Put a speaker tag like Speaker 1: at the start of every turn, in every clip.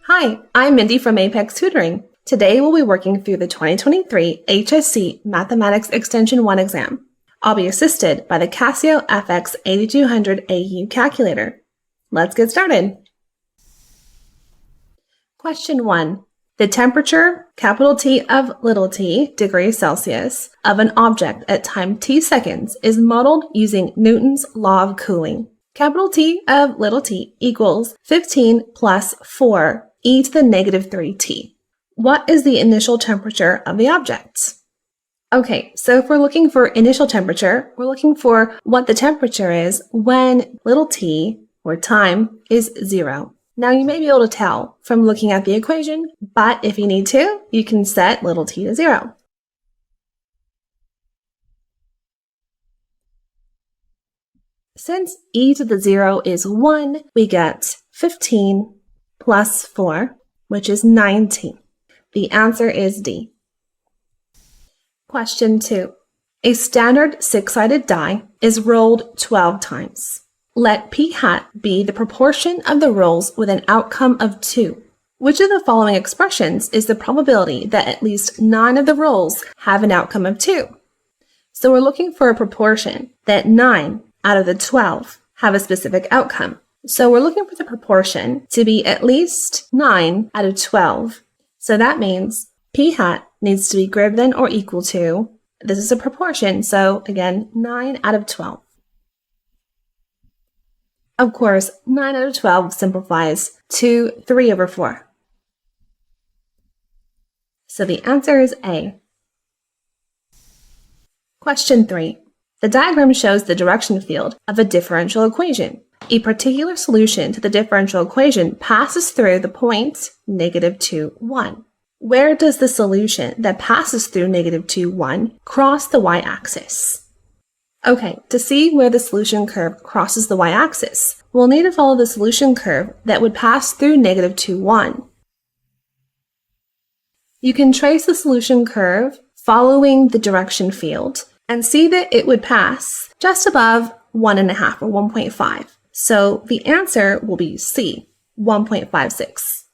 Speaker 1: Hi, I'm Mindy from Apex Tutoring. Today we'll be working through the 2023 HSC Mathematics Extension 1 exam. I'll be assisted by the Casio FX 8200 AU calculator. Let's get started. Question 1. The temperature, capital T of little t, degrees Celsius, of an object at time t seconds is modeled using Newton's law of cooling. Capital T of little t equals 15 plus 4 e to the negative 3t. What is the initial temperature of the object? Okay, so if we're looking for initial temperature, we're looking for what the temperature is when little t, or time, is 0. Now you may be able to tell from looking at the equation, but if you need to, you can set little t to 0. Since e to the 0 is 1, we get 15 plus 4, which is 19. The answer is D. Question 2. A standard 6-sided die is rolled 12 times. Let p hat be the proportion of the rolls with an outcome of 2. Which of the following expressions is the probability that at least 9 of the rolls have an outcome of 2? So we're looking for a proportion that 9 out of the 12 have a specific outcome. So we're looking for the proportion to be at least 9 out of 12. So that means p hat needs to be greater than or equal to, this is a proportion, so again, 9 out of 12. Of course, 9 out of 12 simplifies to 3 over 4. So the answer is A. Question 3. The diagram shows the direction field of a differential equation. A particular solution to the differential equation passes through the point -2, 1. Where does the solution that passes through -2, 1 cross the y-axis? Okay, to see where the solution curve crosses the y-axis, we'll need to follow the solution curve that would pass through -2, 1. You can trace the solution curve following the direction field and see that it would pass just above 1.5 or 1.5. So the answer will be C, 1.56.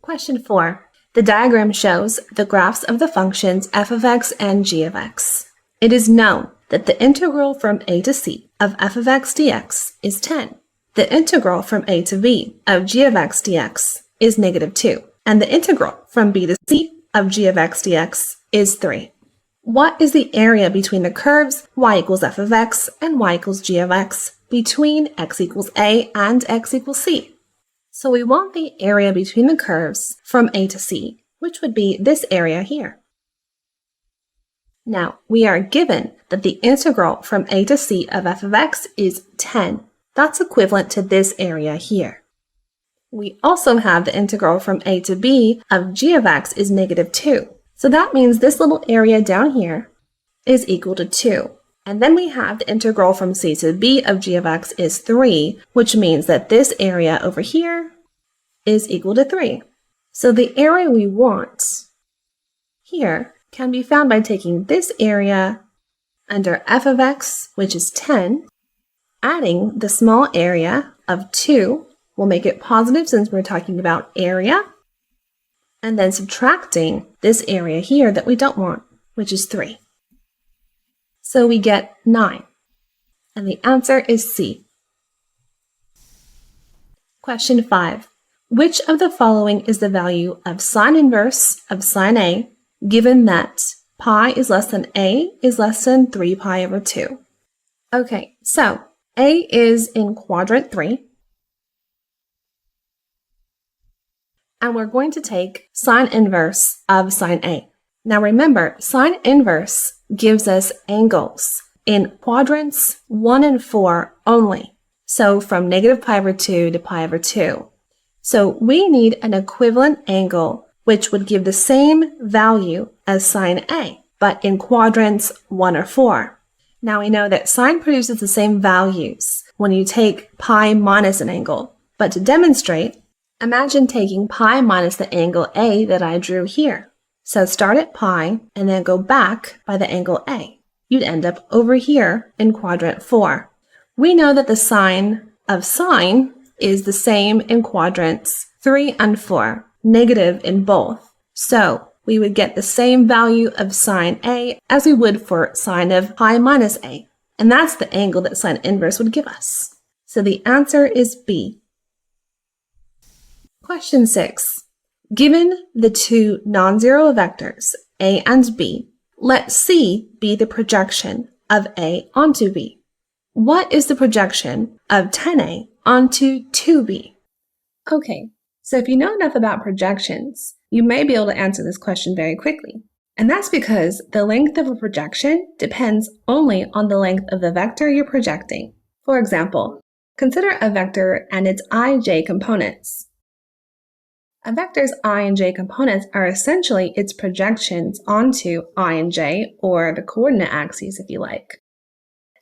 Speaker 1: Question 4. The diagram shows the graphs of the functions f of x and g of x. It is known that the integral from a to c of f of x dx is 10. The integral from a to b of g of x dx is -2. And the integral from b to c of g of x dx is 3. What is the area between the curves y equals f of x and y equals g of x between x equals a and x equals c? So we want the area between the curves from a to c, which would be this area here. Now, we are given that the integral from a to c of f of x is 10. That's equivalent to this area here. We also have the integral from a to b of g of x is -2. So that means this little area down here is equal to 2. And then we have the integral from c to b of g of x is 3, which means that this area over here is equal to 3. So the area we want here can be found by taking this area under f of x, which is 10, adding the small area of 2, we'll make it positive since we're talking about area, and then subtracting this area here that we don't want, which is 3. So we get 9, and the answer is C. Question 5. Which of the following is the value of sine inverse of sine A given that pi is less than A is less than 3 pi over 2? Okay, so A is in quadrant 3. And we're going to take sine inverse of sine A. Now remember, sine inverse gives us angles in quadrants 1 and 4 only. So from -pi over 2 to pi over 2. So we need an equivalent angle which would give the same value as sine A, but in quadrants 1 or 4. Now we know that sine produces the same values when you take pi minus an angle. But to demonstrate, imagine taking pi minus the angle A that I drew here. So start at pi and then go back by the angle A. You'd end up over here in quadrant 4. We know that the sine of sine is the same in quadrants 3 and 4, negative in both. So we would get the same value of sine A as we would for sine of pi minus A. And that's the angle that sine inverse would give us. So the answer is B. Question 6. Given the two non-zero vectors, A and B, let C be the projection of A onto B. What is the projection of 10A onto 2B? Okay, so if you know enough about projections, you may be able to answer this question very quickly. And that's because the length of a projection depends only on the length of the vector you're projecting. For example, consider a vector and its ij components. A vector's I and j components are essentially its projections onto I and j, or the coordinate axes if you like.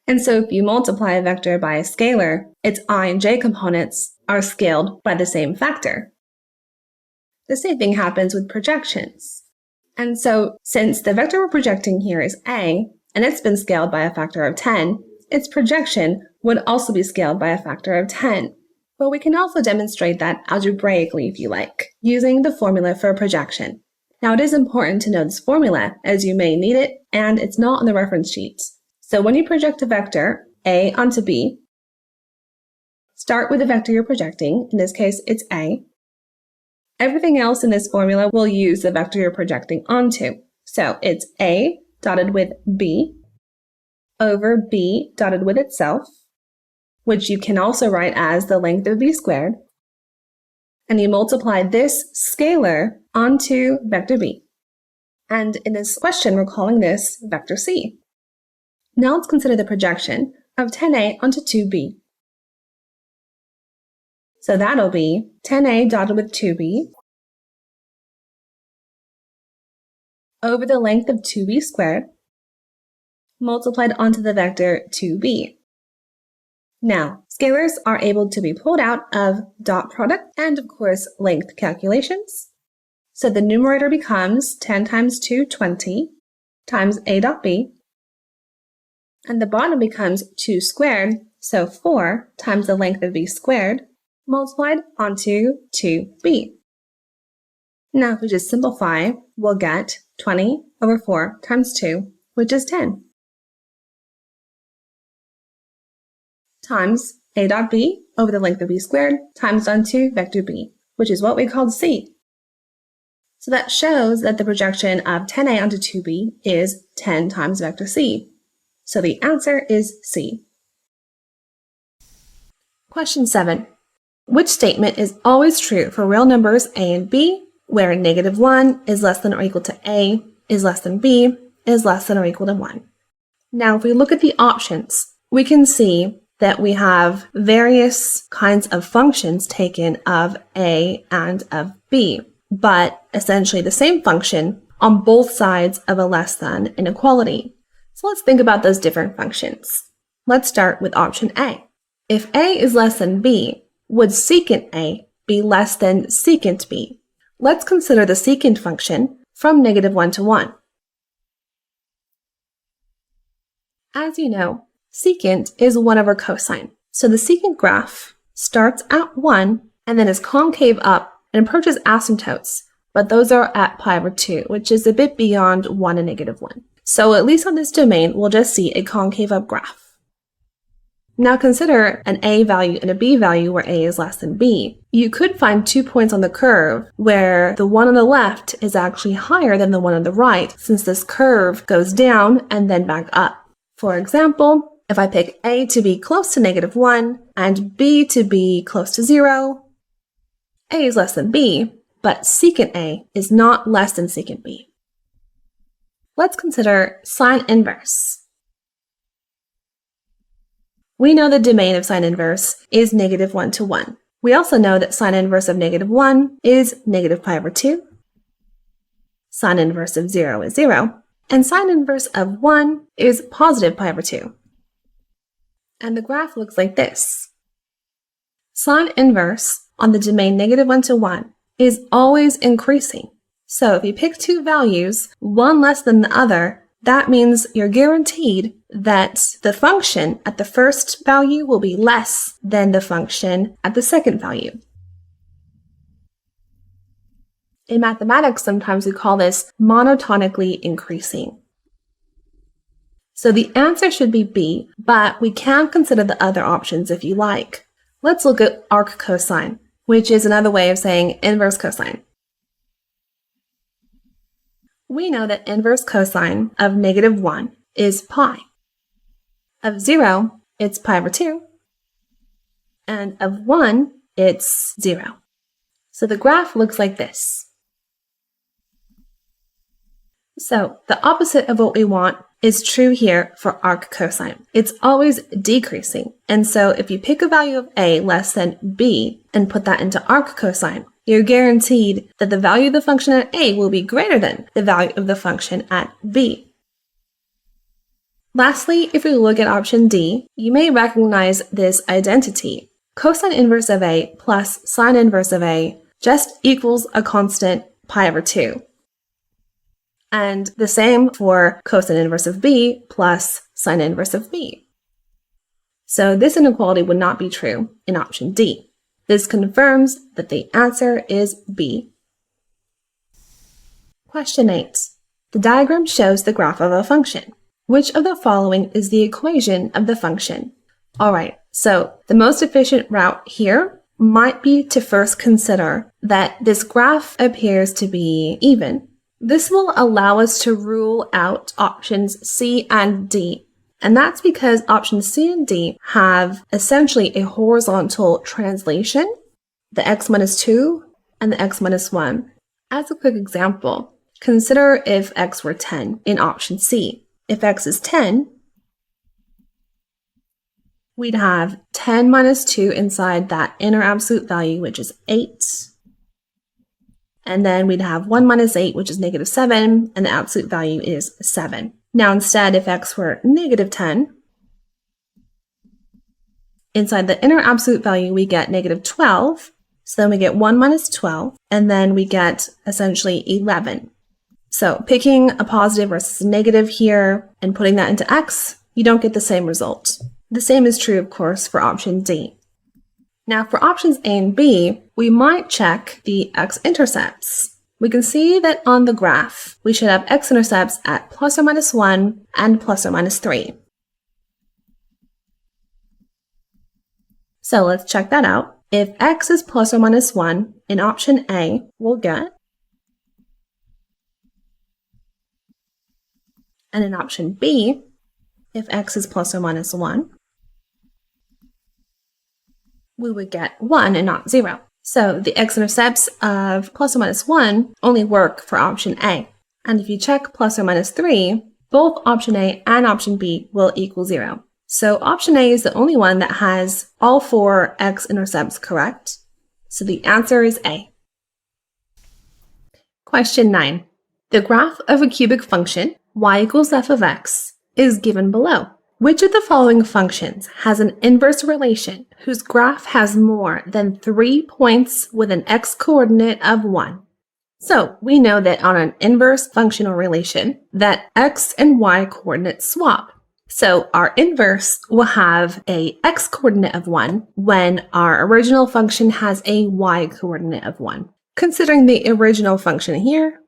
Speaker 1: And so if you multiply a vector by a scalar, its I and j components are scaled by the same factor. The same thing happens with projections. And so since the vector we're projecting here is A, and it's been scaled by a factor of 10, its projection would also be scaled by a factor of 10. But we can also demonstrate that algebraically if you like, using the formula for a projection. Now it is important to know this formula as you may need it, and it's not on the reference sheet. So when you project a vector, A onto B, start with the vector you're projecting, in this case it's A. Everything else in this formula will use the vector you're projecting onto. So it's A dotted with B over B dotted with itself, which you can also write as the length of B squared. And you multiply this scalar onto vector B. And in this question, we're calling this vector C. Now let's consider the projection of 10A onto 2B. So that'll be 10A dotted with 2B over the length of 2B squared multiplied onto the vector 2B. Now, scalars are able to be pulled out of dot product and, of course, length calculations. So the numerator becomes 10 times 2, 20, times A dot B. And the bottom becomes 2 squared, so 4 times the length of B squared, multiplied onto 2B. Now, if we just simplify, we'll get 20 over 4 times 2, which is 10. Times A dot B over the length of B squared times onto vector B, which is what we called C. So that shows that the projection of 10A onto 2B is 10 times vector C. So the answer is C. Question 7. Which statement is always true for real numbers A and B, where -1 is less than or equal to A, is less than B, is less than or equal to 1? Now, if we look at the options, we can see that we have various kinds of functions taken of A and of B, but essentially the same function on both sides of a less than inequality. So let's think about those different functions. Let's start with option A. If A is less than B, would secant A be less than secant B? Let's consider the secant function from -1 to 1. As you know, secant is 1 over cosine. So the secant graph starts at 1 and then is concave up and approaches asymptotes, but those are at pi over 2, which is a bit beyond 1 and -1. So at least on this domain, we'll just see a concave up graph. Now consider an A value and a B value where A is less than B. You could find 2 points on the curve where the one on the left is actually higher than the one on the right, since this curve goes down and then back up. For example, if I pick A to be close to -1 and B to be close to 0, A is less than B, but secant A is not less than secant B. Let's consider sine inverse. We know the domain of sine inverse is -1 to 1. We also know that sine inverse of -1 is -pi/2. Sine inverse of 0 is 0. And sine inverse of 1 is +pi/2. And the graph looks like this. Sine inverse on the domain -1 to 1 is always increasing. So if you pick two values, one less than the other, that means you're guaranteed that the function at the first value will be less than the function at the second value. In mathematics, sometimes we call this monotonically increasing. So the answer should be B, but we can consider the other options if you like. Let's look at arc cosine, which is another way of saying inverse cosine. We know that inverse cosine of -1 is pi. Of 0, it's pi over 2. And of 1, it's 0. So the graph looks like this. So the opposite of what we want is true here for arc cosine. It's always decreasing. And so if you pick a value of A less than B and put that into arc cosine, you're guaranteed that the value of the function at A will be greater than the value of the function at B. Lastly, if we look at option D, you may recognize this identity. Cosine inverse of A plus sine inverse of A just equals a constant pi over 2. And the same for cosine inverse of B plus sine inverse of B. So this inequality would not be true in option D. This confirms that the answer is B. Question 8. The diagram shows the graph of a function. Which of the following is the equation of the function? Alright, so the most efficient route here might be to first consider that this graph appears to be even. This will allow us to rule out options C and D. And that's because options C and D have essentially a horizontal translation, the x minus 2 and the x minus 1. As a quick example, consider if x were 10 in option C. If x is 10, we'd have 10 minus 2 inside that inner absolute value, which is 8. And then we'd have 1 minus 8, which is -7, and the absolute value is 7. Now instead, if x were -10, inside the inner absolute value, we get -12. So then we get 1 minus 12, and then we get essentially 11. So picking a positive versus a negative here and putting that into x, you don't get the same result. The same is true, of course, for option D. Now for options A and B, we might check the x-intercepts. We can see that on the graph, we should have x-intercepts at plus or minus 1 and plus or minus 3. So let's check that out. If x is plus or minus 1, in option A, we'll get, and in option B, if x is plus or minus 1, we would get 1 and not 0. So the x-intercepts of plus or minus 1 only work for option A. And if you check plus or minus 3, both option A and option B will equal 0. So option A is the only one that has all 4 x-intercepts correct. So the answer is A. Question 9. The graph of a cubic function, y equals f of x, is given below. Which of the following functions has an inverse relation whose graph has more than 3 points with an x-coordinate of 1? So we know that on an inverse functional relation, that x and y coordinates swap. So our inverse will have a x-coordinate of 1 when our original function has a y-coordinate of 1. Considering the original function here,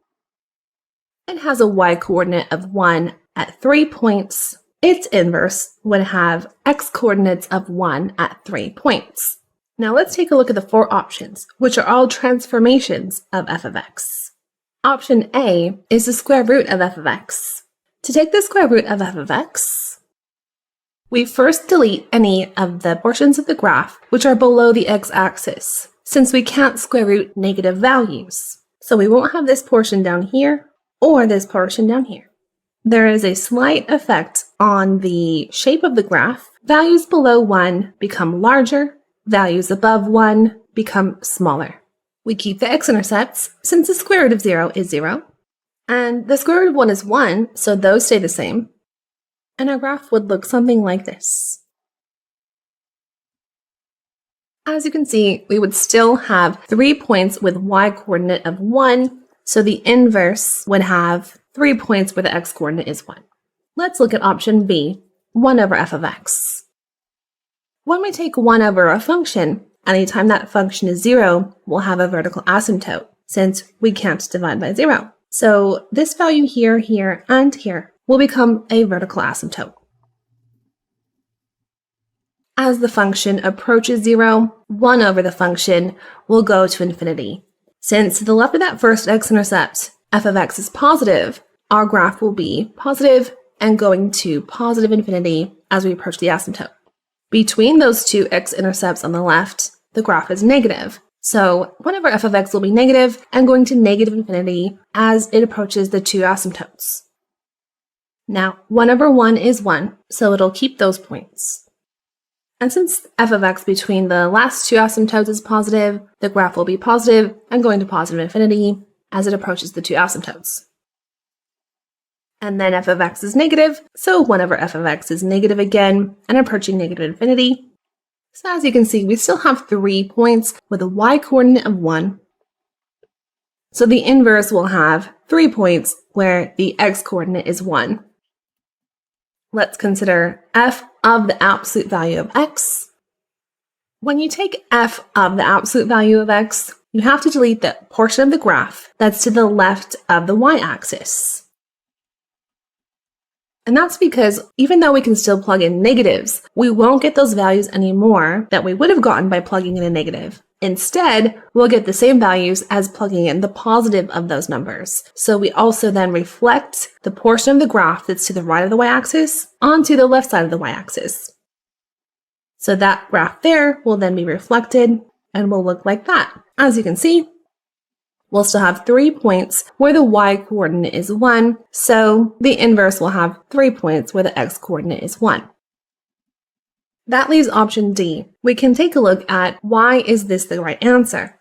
Speaker 1: it has a y-coordinate of 1 at 3 points. Its inverse would have x-coordinates of 1 at 3 points. Now let's take a look at the 4 options, which are all transformations of f of x. Option A is the square root of f of x. To take the square root of f of x, we first delete any of the portions of the graph which are below the x-axis, since we can't square root negative values. So we won't have this portion down here or this portion down here. There is a slight effect on the shape of the graph. Values below 1 become larger, values above 1 become smaller. We keep the x-intercepts, since the square root of 0 is 0, and the square root of 1 is 1, so those stay the same, and our graph would look something like this. As you can see, we would still have 3 points with y-coordinate of 1, So the inverse would have 3 points where the x-coordinate is 1. Let's look at option B, 1 over f of x. When we take 1 over a function, anytime that function is 0, we'll have a vertical asymptote, since we can't divide by 0. So this value here, here, and here will become a vertical asymptote. As the function approaches 0, 1 over the function will go to infinity. Since to the left of that first x-intercept, f of x is positive, our graph will be positive and going to positive infinity as we approach the asymptote. Between those two x-intercepts on the left, the graph is negative. So 1 over f of x will be negative and going to negative infinity as it approaches the two asymptotes. Now, 1 over 1 is 1, so it'll keep those points. And since f of x between the last two asymptotes is positive, the graph will be positive and going to positive infinity as it approaches the two asymptotes. And then f of x is negative, so 1 over f of x is negative again and approaching negative infinity. So as you can see, we still have 3 points with a y-coordinate of 1. So the inverse will have 3 points where the x-coordinate is 1. Let's consider f of the absolute value of x. When you take f of the absolute value of x, you have to delete the portion of the graph that's to the left of the y-axis. And that's because even though we can still plug in negatives, we won't get those values anymore that we would have gotten by plugging in a negative. Instead, we'll get the same values as plugging in the positive of those numbers. So we also then reflect the portion of the graph that's to the right of the y-axis onto the left side of the y-axis. So that graph there will then be reflected and will look like that. As you can see, we'll still have 3 points where the y-coordinate is 1, so the inverse will have 3 points where the x-coordinate is 1. That leaves option D. We can take a look at why is this the right answer.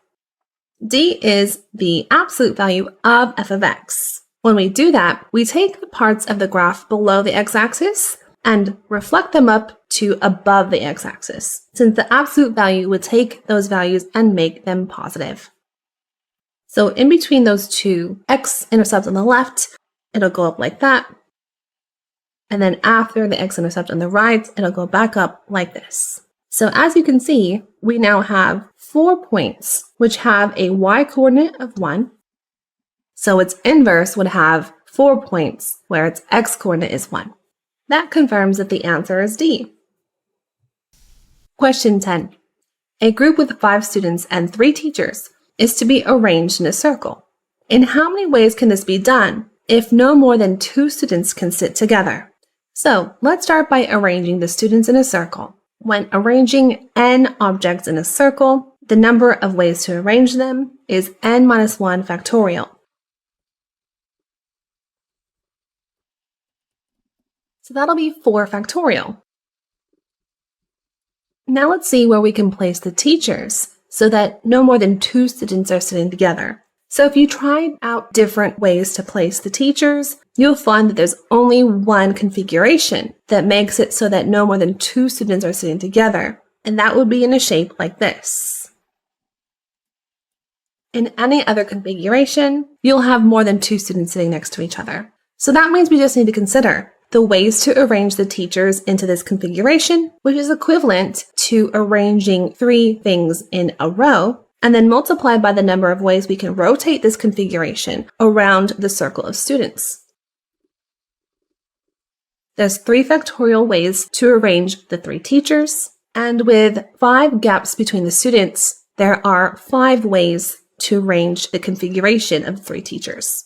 Speaker 1: D is the absolute value of f of x. When we do that, we take the parts of the graph below the x-axis and reflect them up to above the x-axis, since the absolute value would take those values and make them positive. So in between those two x-intercepts on the left, it'll go up like that. And then after the x-intercept on the right, it'll go back up like this. So as you can see, we now have 4 points, which have a y-coordinate of 1. So its inverse would have 4 points, where its x-coordinate is 1. That confirms that the answer is D. Question 10. A group with 5 students and 3 teachers is to be arranged in a circle. In how many ways can this be done if no more than 2 students can sit together? So let's start by arranging the students in a circle. When arranging n objects in a circle, the number of ways to arrange them is n minus 1 factorial. So that'll be 4 factorial. Now let's see where we can place the teachers so that no more than 2 students are sitting together. So if you tried out different ways to place the teachers, you'll find that there's only one configuration that makes it so that no more than 2 students are sitting together, and that would be in a shape like this. In any other configuration, you'll have more than 2 students sitting next to each other. So that means we just need to consider the ways to arrange the teachers into this configuration, which is equivalent to arranging 3 things in a row, and then multiplied by the number of ways we can rotate this configuration around the circle of students. There's 3 factorial ways to arrange the 3 teachers, and with 5 gaps between the students, there are 5 ways to arrange the configuration of 3 teachers.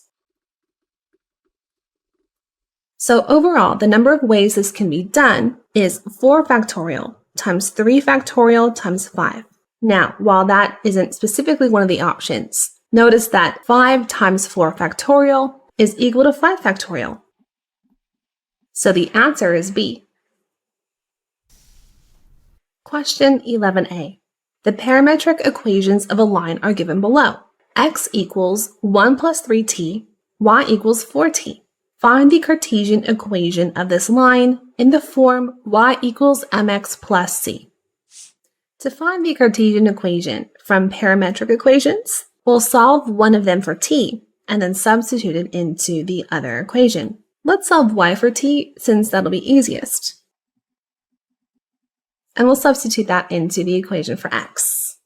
Speaker 1: So overall, the number of ways this can be done is 4 factorial times 3 factorial times 5. Now, while that isn't specifically one of the options, notice that 5 times 4 factorial is equal to 5 factorial. So the answer is B. Question 11a. The parametric equations of a line are given below. X equals 1 plus 3t, y equals 4t. Find the Cartesian equation of this line in the form y equals mx plus c. To find the Cartesian equation from parametric equations, we'll solve one of them for t and then substitute it into the other equation. Let's solve y for t since that'll be easiest. And we'll substitute that into the equation for x.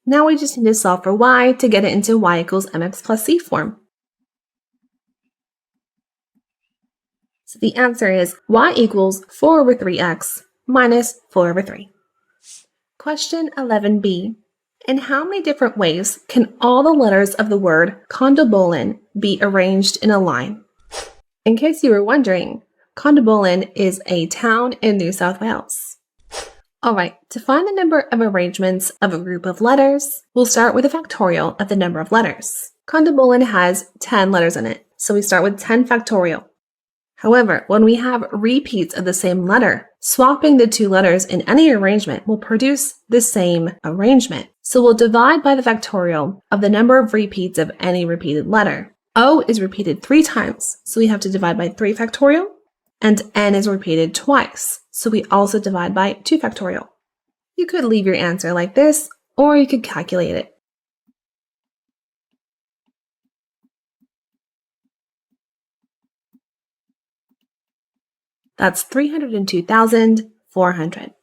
Speaker 1: Now we just need to solve for y to get it into y equals mx plus c form. So the answer is y equals 4 over 3x minus 4 over 3. Question 11b. In how many different ways can all the letters of the word Condobolin be arranged in a line? In case you were wondering, Condobolin is a town in New South Wales. Alright, to find the number of arrangements of a group of letters, we'll start with a factorial of the number of letters. Condobolin has 10 letters in it, so we start with 10 factorial. However, when we have repeats of the same letter, swapping the two letters in any arrangement will produce the same arrangement. So we'll divide by the factorial of the number of repeats of any repeated letter. O is repeated 3 times, so we have to divide by 3 factorial. And N is repeated twice, so we also divide by 2 factorial. You could leave your answer like this, or you could calculate it. That's 302,400.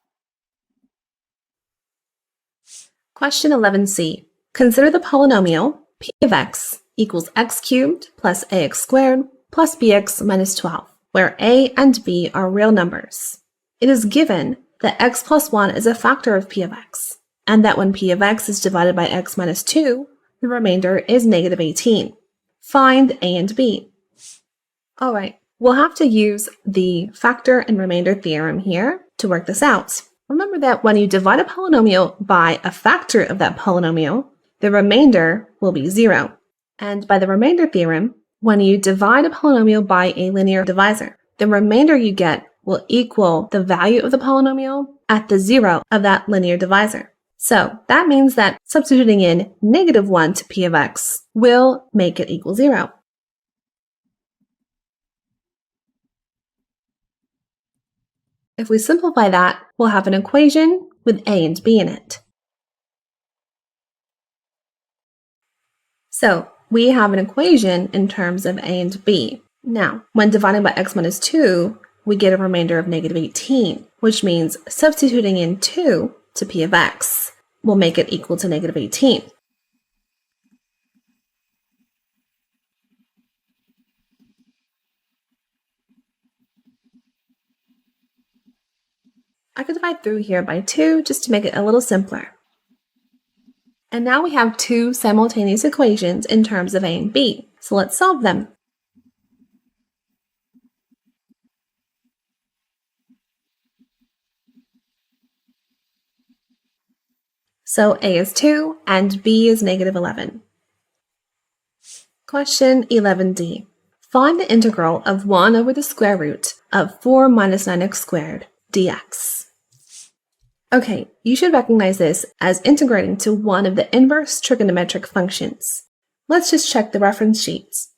Speaker 1: Question 11c. Consider the polynomial p of x equals x cubed plus ax squared plus bx minus 12, where a and b are real numbers. It is given that x plus 1 is a factor of p of x, and that when p of x is divided by x minus 2, the remainder is negative 18. Find a and b. Alright. We'll have to use the factor and remainder theorem here to work this out. Remember that when you divide a polynomial by a factor of that polynomial, the remainder will be 0. And by the remainder theorem, when you divide a polynomial by a linear divisor, the remainder you get will equal the value of the polynomial at the 0 of that linear divisor. So that means that substituting in negative 1 to p of x will make it equal 0. If we simplify that, we'll have an equation with a and b in it. So we have an equation in terms of a and b. Now, when dividing by x minus 2, we get a remainder of negative 18, which means substituting in 2 to p of x will make it equal to negative 18. I could divide through here by 2 just to make it a little simpler. And now we have 2 simultaneous equations in terms of a and b, so let's solve them. So a is 2 and b is negative 11. Question 11d. Find the integral of 1 over the square root of 4 minus 9x squared dx. Okay, you should recognize this as integrating to one of the inverse trigonometric functions. Let's just check the reference sheets.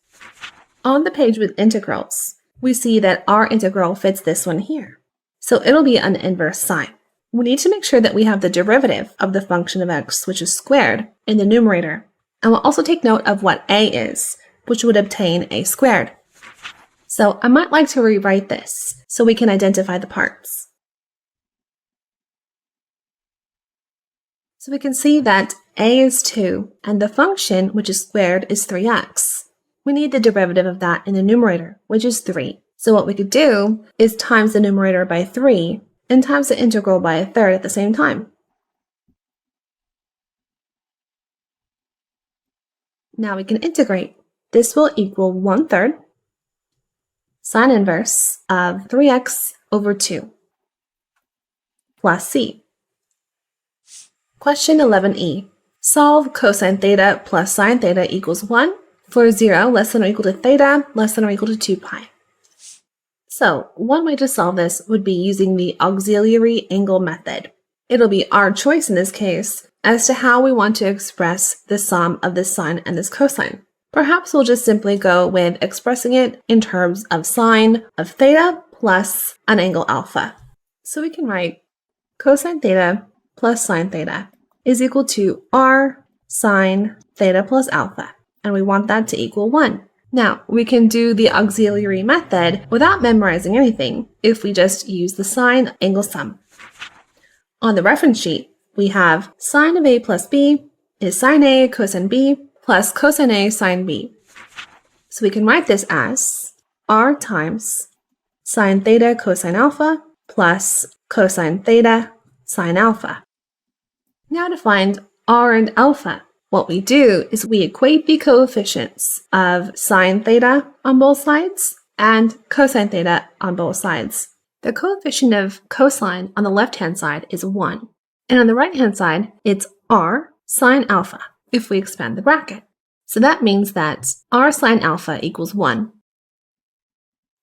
Speaker 1: On the page with integrals, we see that our integral fits this one here. So it'll be an inverse sign. We need to make sure that we have the derivative of the function of x, which is squared, in the numerator. And we'll also take note of what a is, which would obtain a squared. So I might like to rewrite this so we can identify the parts. So we can see that a is 2, and the function, which is squared, is 3x. We need the derivative of that in the numerator, which is 3. So what we could do is times the numerator by 3 and times the integral by a third at the same time. Now we can integrate. This will equal 1/3 sine inverse of 3x over 2 plus c. Question 11e. Solve cosine theta plus sine theta equals 1 for 0 less than or equal to theta less than or equal to 2 pi. So one way to solve this would be using the auxiliary angle method. It'll be our choice in this case as to how we want to express the sum of this sine and this cosine. Perhaps we'll just simply go with expressing it in terms of sine of theta plus an angle alpha. So we can write cosine theta plus sine theta is equal to r sine theta plus alpha, and we want that to equal 1. Now, we can do the auxiliary method without memorizing anything if we just use the sine angle sum. On the reference sheet, we have sine of A plus B is sine A cosine B plus cosine A sine B. So we can write this as R times sine theta cosine alpha plus cosine theta sine alpha. Now to find R and alpha, what we do is we equate the coefficients of sine theta on both sides and cosine theta on both sides. The coefficient of cosine on the left-hand side is 1, and on the right-hand side, it's R sine alpha if we expand the bracket. So that means that R sine alpha equals 1.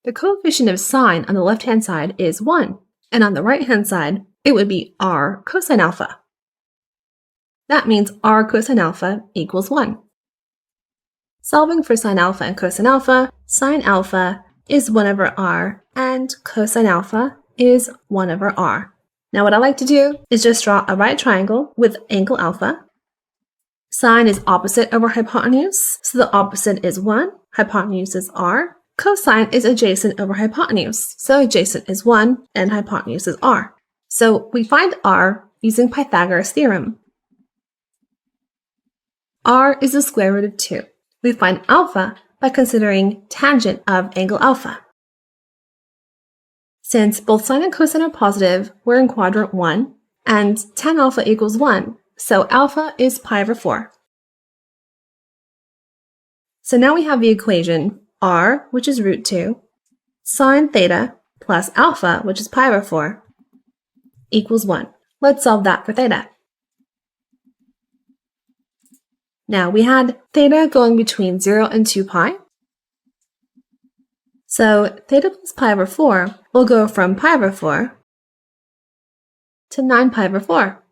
Speaker 1: The coefficient of sine on the left-hand side is 1, and on the right-hand side, it would be R cosine alpha. That means R cosine alpha equals 1. Solving for sine alpha and cosine alpha is 1 over R, and cosine alpha is 1 over R. Now what I like to do is just draw a right triangle with angle alpha. Sine is opposite over hypotenuse, so the opposite is 1, hypotenuse is R. Cosine is adjacent over hypotenuse, so adjacent is 1 and hypotenuse is R. So we find R using Pythagoras' theorem. R is the square root of 2. We find alpha by considering tangent of angle alpha. Since both sine and cosine are positive, we're in quadrant 1, and tan alpha equals 1, so alpha is pi over 4. So now we have the equation R, which is root 2, sine theta plus alpha, which is pi over 4, equals 1. Let's solve that for theta. Now we had theta going between 0 and 2 pi. So theta plus pi over 4 will go from pi over 4 to 9 pi over 4.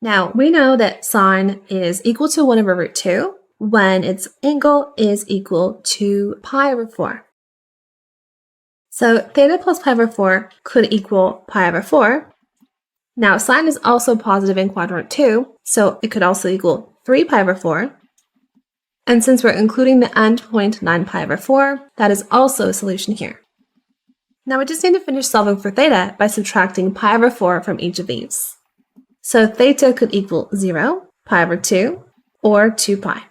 Speaker 1: Now we know that sine is equal to 1 over root 2 when its angle is equal to pi over 4. So theta plus pi over 4 could equal pi over 4. Now sine is also positive in quadrant 2, so it could also equal 3 pi over 4. And since we're including the endpoint 9 pi over 4, that is also a solution here. Now we just need to finish solving for theta by subtracting pi over 4 from each of these. So theta could equal 0, pi over 2, or 2 pi.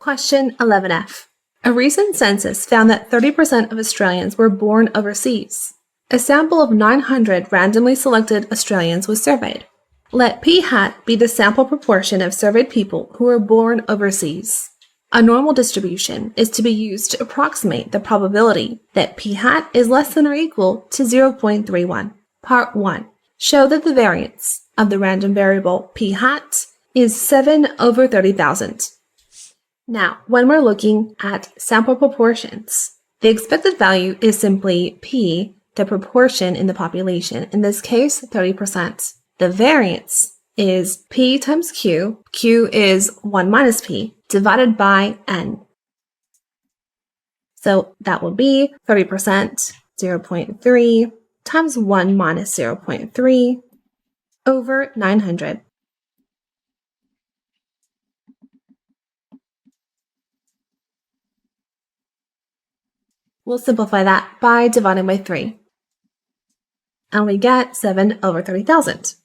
Speaker 1: Question 11F. A recent census found that 30% of Australians were born overseas. A sample of 900 randomly selected Australians was surveyed. Let p hat be the sample proportion of surveyed people who were born overseas. A normal distribution is to be used to approximate the probability that p hat is less than or equal to 0.31. Part 1. Show that the variance of the random variable p hat is 7 over 30,000. Now, when we're looking at sample proportions, the expected value is simply p, the proportion in the population, in this case 30%. The variance is p times q, q is 1 minus p, divided by n. So that will be 30%, 0.3, times 1 minus 0.3 over 900. We'll simplify that by dividing by 3. And we get 7 over 30,000.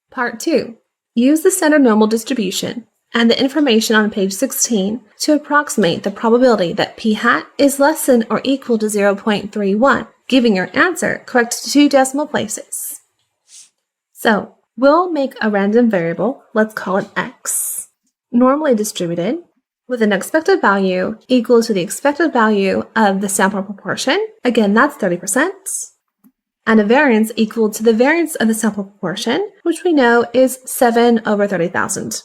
Speaker 1: Part 2. Use the standard normal distribution and the information on page 16 to approximate the probability that p hat is less than or equal to 0.31, giving your answer correct to 2 decimal places. So, we'll make a random variable, let's call it x, normally distributed, with an expected value equal to the expected value of the sample proportion, again that's 30%, and a variance equal to the variance of the sample proportion, which we know is 7 over 30,000.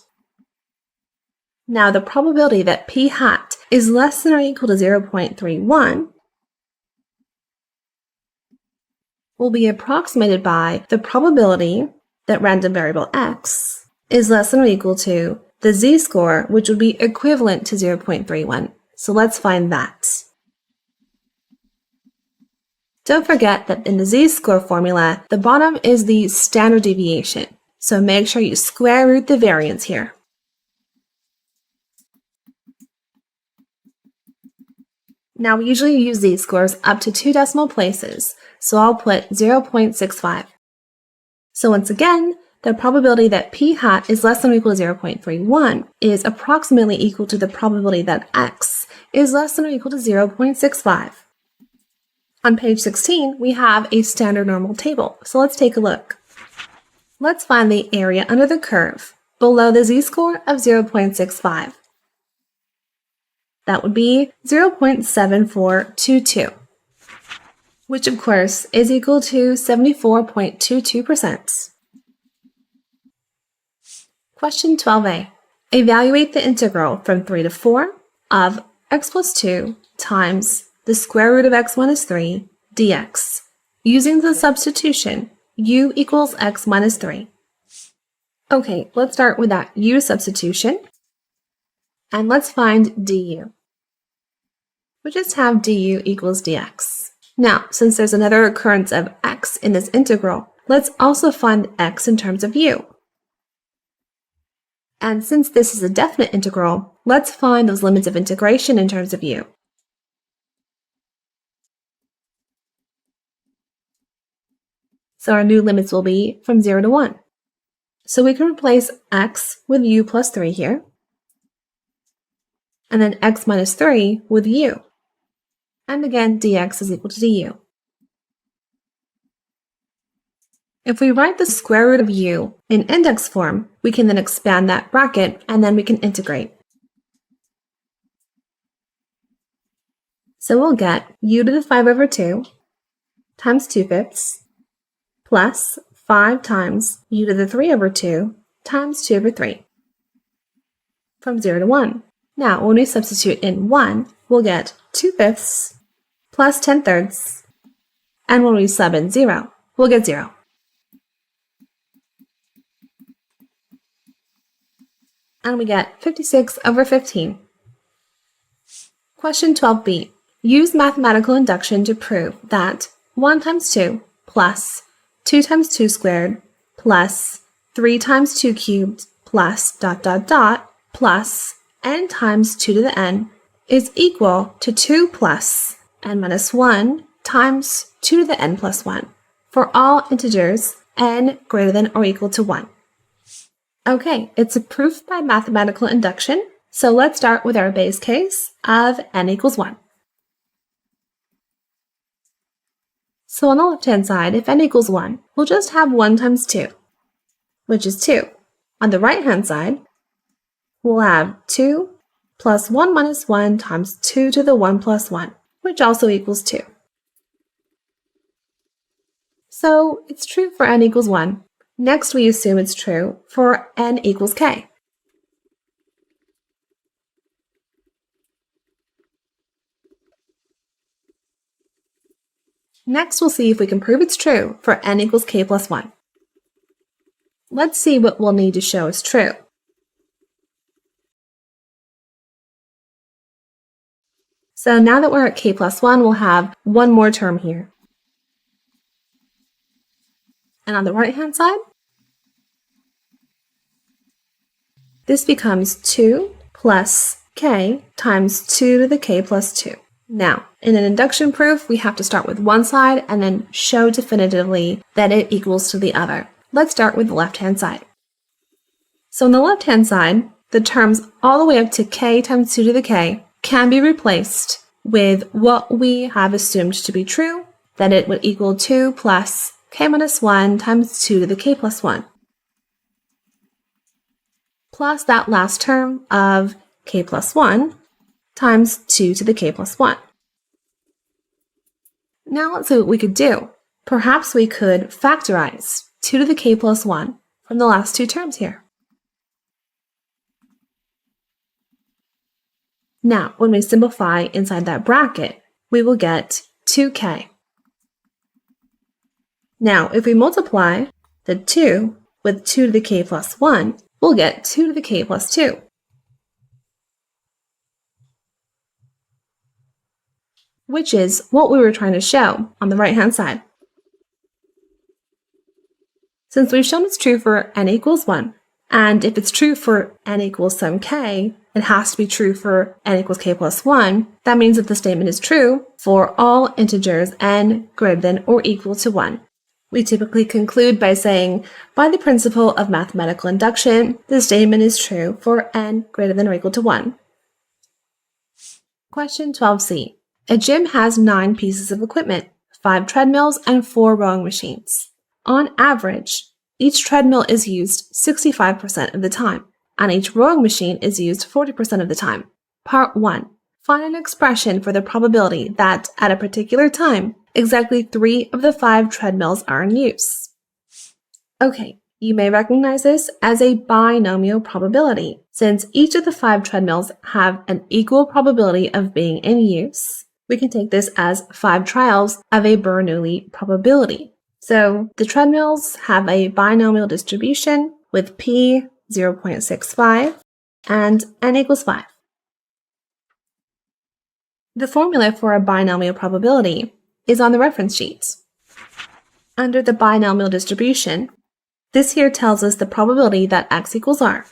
Speaker 1: Now the probability that p hat is less than or equal to 0.31 will be approximated by the probability that random variable x is less than or equal to the z-score, which would be equivalent to 0.31. So let's find that. Don't forget that in the z-score formula, the bottom is the standard deviation, so make sure you square root the variance here. Now we usually use z-scores up to 2 decimal places, so I'll put 0.65. So once again, the probability that p hat is less than or equal to 0.31 is approximately equal to the probability that x is less than or equal to 0.65. On page 16, we have a standard normal table, so let's take a look. Let's find the area under the curve below the z-score of 0.65. That would be 0.7422, which of course is equal to 74.22%. Question 12a. Evaluate the integral from 3 to 4 of x plus 2 times the square root of x minus 3 dx using the substitution u equals x minus 3. Okay, let's start with that u substitution. And let's find du. We just have du equals dx. Now, since there's another occurrence of x in this integral, let's also find x in terms of u. And since this is a definite integral, let's find those limits of integration in terms of u. So our new limits will be from 0 to 1. So we can replace x with u plus 3 here, and then x minus 3 with u. And again, dx is equal to du. If we write the square root of u in index form, we can then expand that bracket, and then we can integrate. So we'll get u to the 5 over 2 times 2/5 plus 5 times u to the 3 over 2 times 2 over 3 from 0 to 1. Now, when we substitute in 1, we'll get 2/5 plus 10/3, and when we sub in 0, we'll get 0. And we get 56 over 15. Question 12b. Use mathematical induction to prove that 1 times 2 plus 2 times 2 squared plus 3 times 2 cubed plus ... plus n times 2 to the n is equal to 2 plus n minus 1 times 2 to the n plus 1 for all integers n greater than or equal to 1. Okay, it's a proof by mathematical induction, so let's start with our base case of n equals 1. So on the left-hand side, if n equals 1, we'll just have 1 times 2, which is 2. On the right-hand side, we'll have 2 plus 1 minus 1 times 2 to the 1 plus 1, which also equals 2. So it's true for n equals 1. Next, we assume it's true for n equals k. Next, we'll see if we can prove it's true for n equals k plus 1. Let's see what we'll need to show is true. So now that we're at k plus 1, we'll have one more term here. And on the right-hand side, this becomes 2 plus k times 2 to the k plus 2. Now, in an induction proof, we have to start with one side and then show definitively that it equals to the other. Let's start with the left-hand side. So on the left-hand side, the terms all the way up to k times 2 to the k can be replaced with what we have assumed to be true, that it would equal 2 plus k minus 1 times 2 to the k plus 1, plus that last term of k plus 1 times 2 to the k plus 1. Now let's see what we could do. Perhaps we could factorize 2 to the k plus 1 from the last two terms here. Now, when we simplify inside that bracket, we will get 2k. Now, if we multiply the 2 with 2 to the k plus 1, we'll get 2 to the k plus 2. which is what we were trying to show on the right-hand side. Since we've shown it's true for n equals 1, and if it's true for n equals some k, it has to be true for n equals k plus 1, that means that the statement is true for all integers n greater than or equal to 1. We typically conclude by saying, by the principle of mathematical induction, the statement is true for n greater than or equal to 1. Question 12c. A gym has 9 pieces of equipment, 5 treadmills, and 4 rowing machines. On average, each treadmill is used 65% of the time, and each rowing machine is used 40% of the time. Part 1. Find an expression for the probability that, at a particular time, exactly 3 of the 5 treadmills are in use. Okay, you may recognize this as a binomial probability, since each of the 5 treadmills have an equal probability of being in use. We can take this as 5 trials of a Bernoulli probability. So the treadmills have a binomial distribution with p 0.65 and n equals 5. The formula for a binomial probability is on the reference sheet. Under the binomial distribution, this here tells us the probability that x equals r.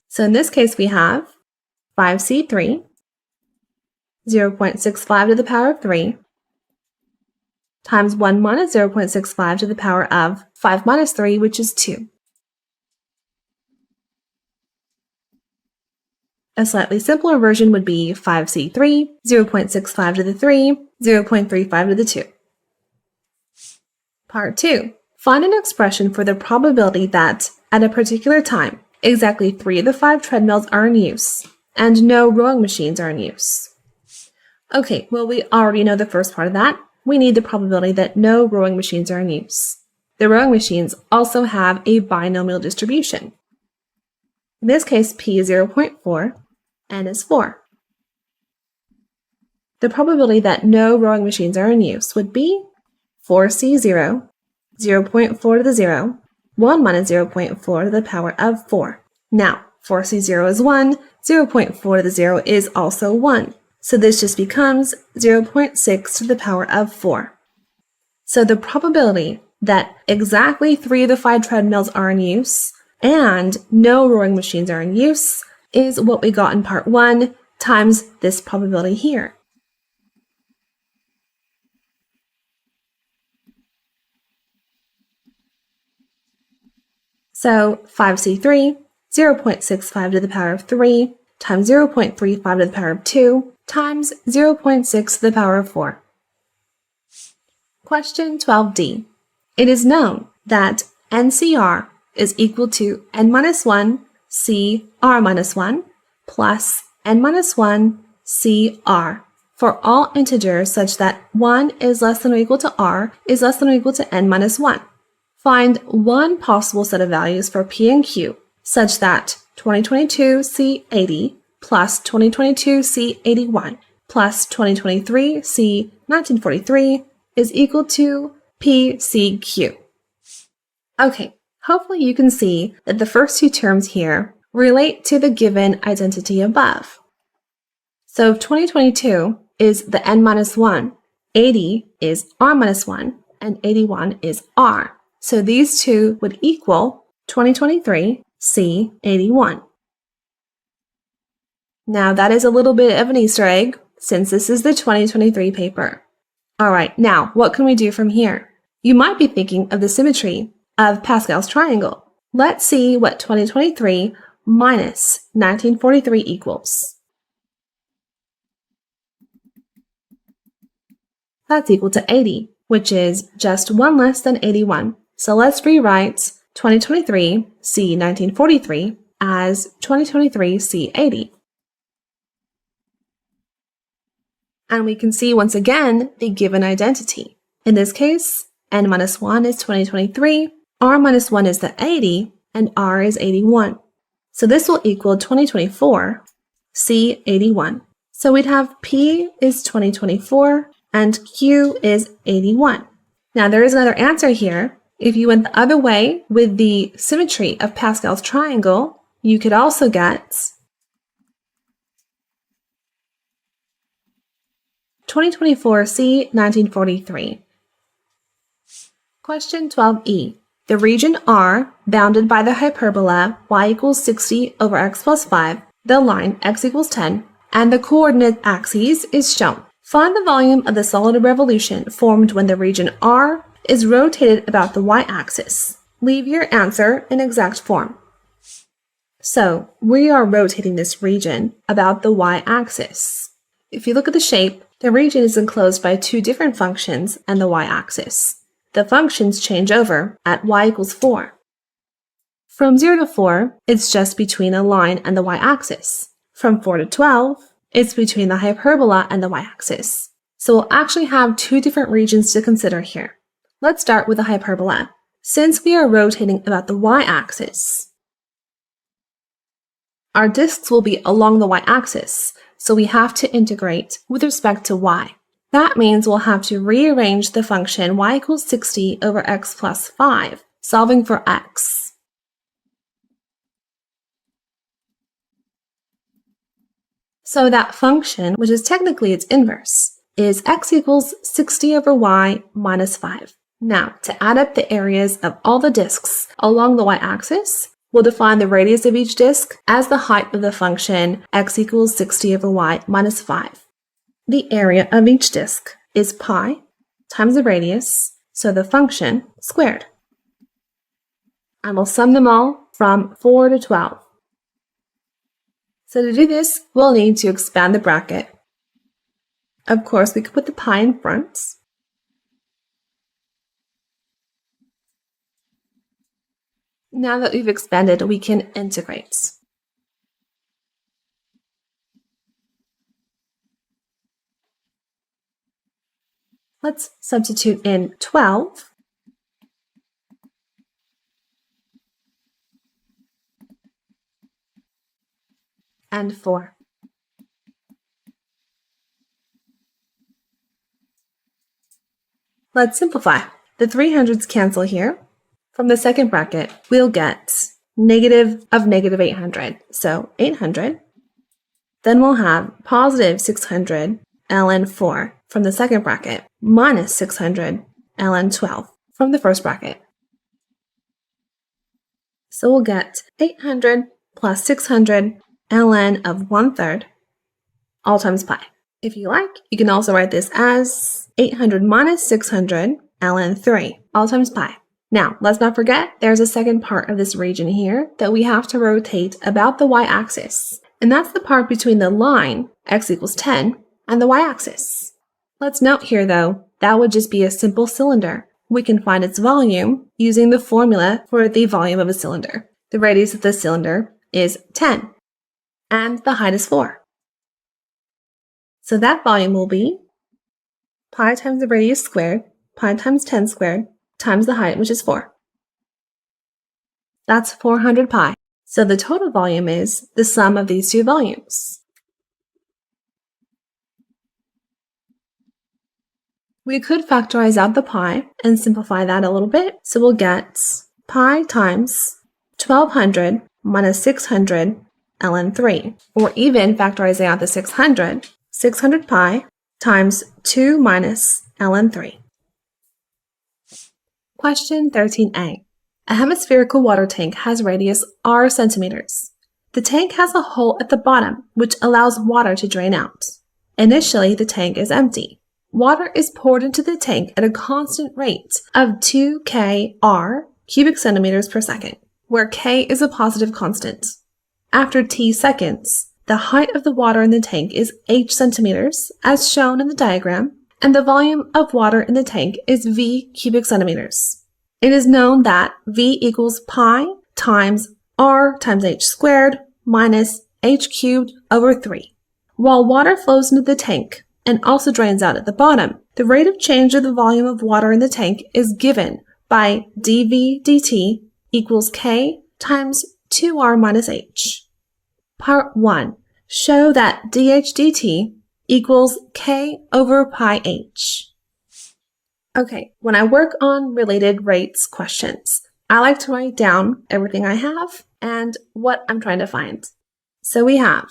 Speaker 1: So in this case we have 5c3, 0.65 to the power of 3, times 1 minus 0.65 to the power of 5 minus 3, which is 2. A slightly simpler version would be 5c3, 0.65 to the 3, 0.35 to the 2. Part 2. Find an expression for the probability that, at a particular time, exactly 3 of the 5 treadmills are in use, and no rowing machines are in use. Okay, well we already know the first part of that. We need the probability that no rowing machines are in use. The rowing machines also have a binomial distribution. In this case, p is 0.4, n is 4. The probability that no rowing machines are in use would be 4c0, 0.4 to the 0, 1 minus 0.4 to the power of 4. Now, 4c0 is 1, 0.4 to the 0 is also 1. So this just becomes 0.6 to the power of 4. So the probability that exactly 3 of the 5 treadmills are in use and no rowing machines are in use is what we got in part 1 times this probability here. So 5c3, 0.65 to the power of 3, times 0.35 to the power of 2, times 0.6 to the power of 4. Question 12d. It is known that NCR is equal to n minus 1 CR minus 1 plus n minus 1 CR for all integers such that 1 is less than or equal to r is less than or equal to n minus 1. Find one possible set of values for p and q such that 2022 C80 plus 2022 C81 plus 2023 C1943 is equal to PCQ. Okay, hopefully you can see that the first 2 terms here relate to the given identity above. So if 2022 is the n minus 1, 80 is r minus 1, and 81 is r. So these 2 would equal 2023 C81. Now that is a little bit of an Easter egg, since this is the 2023 paper. Alright, now what can we do from here? You might be thinking of the symmetry of Pascal's triangle. Let's see what 2023 minus 1943 equals. That's equal to 80, which is just 1 less than 81. So let's rewrite 2023 C1943 as 2023 C80. And we can see once again the given identity. In this case, n minus 1 is 2023, r minus 1 is the 80, and r is 81. So this will equal 2024 C81. So we'd have p is 2024 and q is 81. Now there is another answer here. If you went the other way with the symmetry of Pascal's triangle, you could also get 2024 C. 1943. Question 12e. The region R, bounded by the hyperbola y equals 60 over x plus 5, the line x equals 10, and the coordinate axes is shown. Find the volume of the solid revolution formed when the region R is rotated about the y-axis. Leave your answer in exact form. So, we are rotating this region about the y-axis. If you look at the shape, the region is enclosed by two different functions and the y-axis. The functions change over at y equals 4. From 0 to 4, it's just between a line and the y-axis. From 4 to 12, it's between the hyperbola and the y-axis. So we'll actually have two different regions to consider here. Let's start with the hyperbola. Since we are rotating about the y-axis, our disks will be along the y-axis, so we have to integrate with respect to y. That means we'll have to rearrange the function y equals 60 over x plus 5, solving for x. So that function, which is technically its inverse, is x equals 60 over y minus 5. Now, to add up the areas of all the disks along the y-axis, we'll define the radius of each disk as the height of the function x equals 60 over y minus 5. The area of each disk is pi times the radius, so the function squared. And we'll sum them all from 4 to 12. So to do this, we'll need to expand the bracket. Of course, we could put the pi in front. Now that we've expanded, we can integrate. Let's substitute in 12 and 4. Let's simplify. The 300s cancel here. From the second bracket, we'll get negative of negative 800, so 800. Then we'll have positive 600 ln 4 from the second bracket, minus 600 ln 12 from the first bracket. So we'll get 800 plus 600 ln of 1/3, all times pi. If you like, you can also write this as 800 minus 600 ln 3, all times pi. Now, let's not forget there's a second part of this region here that we have to rotate about the y-axis, and that's the part between the line, x equals 10, and the y-axis. Let's note here, though, that would just be a simple cylinder. We can find its volume using the formula for the volume of a cylinder. The radius of the cylinder is 10, and the height is 4. So that volume will be pi times the radius squared, pi times 10 squared, times the height, which is 4. That's 400 pi. So the total volume is the sum of these two volumes. We could factorize out the pi and simplify that a little bit. So we'll get pi times 1200 minus 600 ln 3. Or even factorizing out the 600 pi times 2 minus ln 3. Question 13a. A hemispherical water tank has radius r centimeters. The tank has a hole at the bottom, which allows water to drain out. Initially, the tank is empty. Water is poured into the tank at a constant rate of 2 kr cubic centimeters per second, where k is a positive constant. After t seconds, the height of the water in the tank is h centimeters, as shown in the diagram, and the volume of water in the tank is v cubic centimeters. It is known that v equals pi times r times h squared minus h cubed over 3. While water flows into the tank and also drains out at the bottom, the rate of change of the volume of water in the tank is given by dv dt equals k times 2r minus h. Part 1. Show that dh dt equals k over pi h. Okay, when I work on related rates questions, I like to write down everything I have and what I'm trying to find. So we have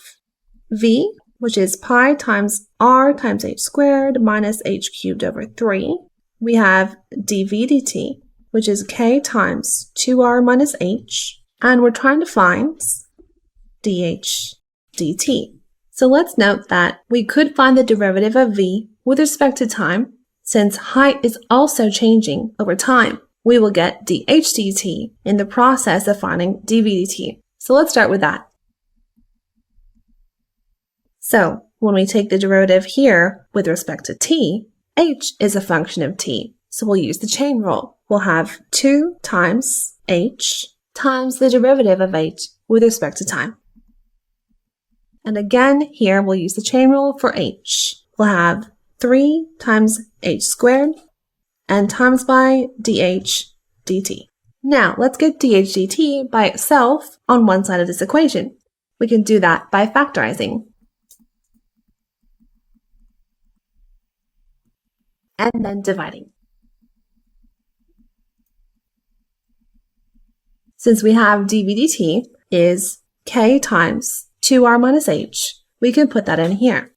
Speaker 1: v which is pi times r times h squared minus h cubed over 3. We have dv dt, which is k times 2r minus h. And we're trying to find dh dt. So let's note that we could find the derivative of v with respect to time. Since height is also changing over time, we will get dh dt in the process of finding dv dt. So let's start with that. So when we take the derivative here with respect to t, h is a function of t. So we'll use the chain rule. We'll have 2 times h times the derivative of h with respect to time. And again, here we'll use the chain rule for h. We'll have 3 times h squared and times by dh dt. Now let's get dh dt by itself on one side of this equation. We can do that by factorizing. And then dividing. Since we have dv dt is k times 2r minus h, we can put that in here.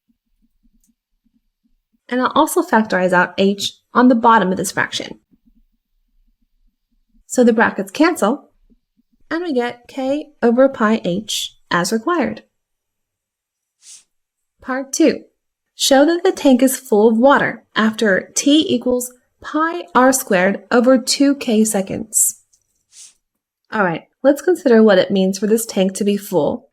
Speaker 1: And I'll also factorize out h on the bottom of this fraction. So the brackets cancel, and we get k over pi h as required. Part 2. Show that the tank is full of water after t equals pi r squared over 2k seconds. Alright, let's consider what it means for this tank to be full.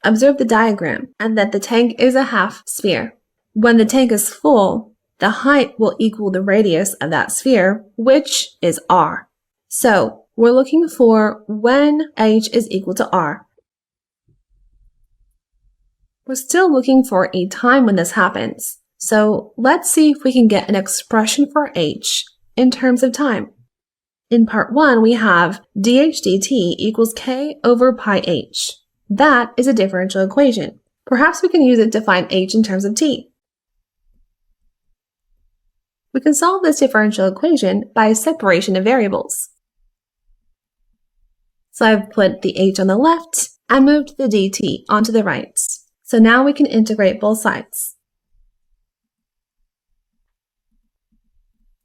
Speaker 1: Observe the diagram and that the tank is a half sphere. When the tank is full, the height will equal the radius of that sphere, which is r. So we're looking for when h is equal to r. We're still looking for a time when this happens. So let's see if we can get an expression for h in terms of time. In part 1, we have dh dt equals k over pi h. That is a differential equation. Perhaps we can use it to find h in terms of t. We can solve this differential equation by separation of variables. So I've put the h on the left and moved the dt onto the right. So now we can integrate both sides.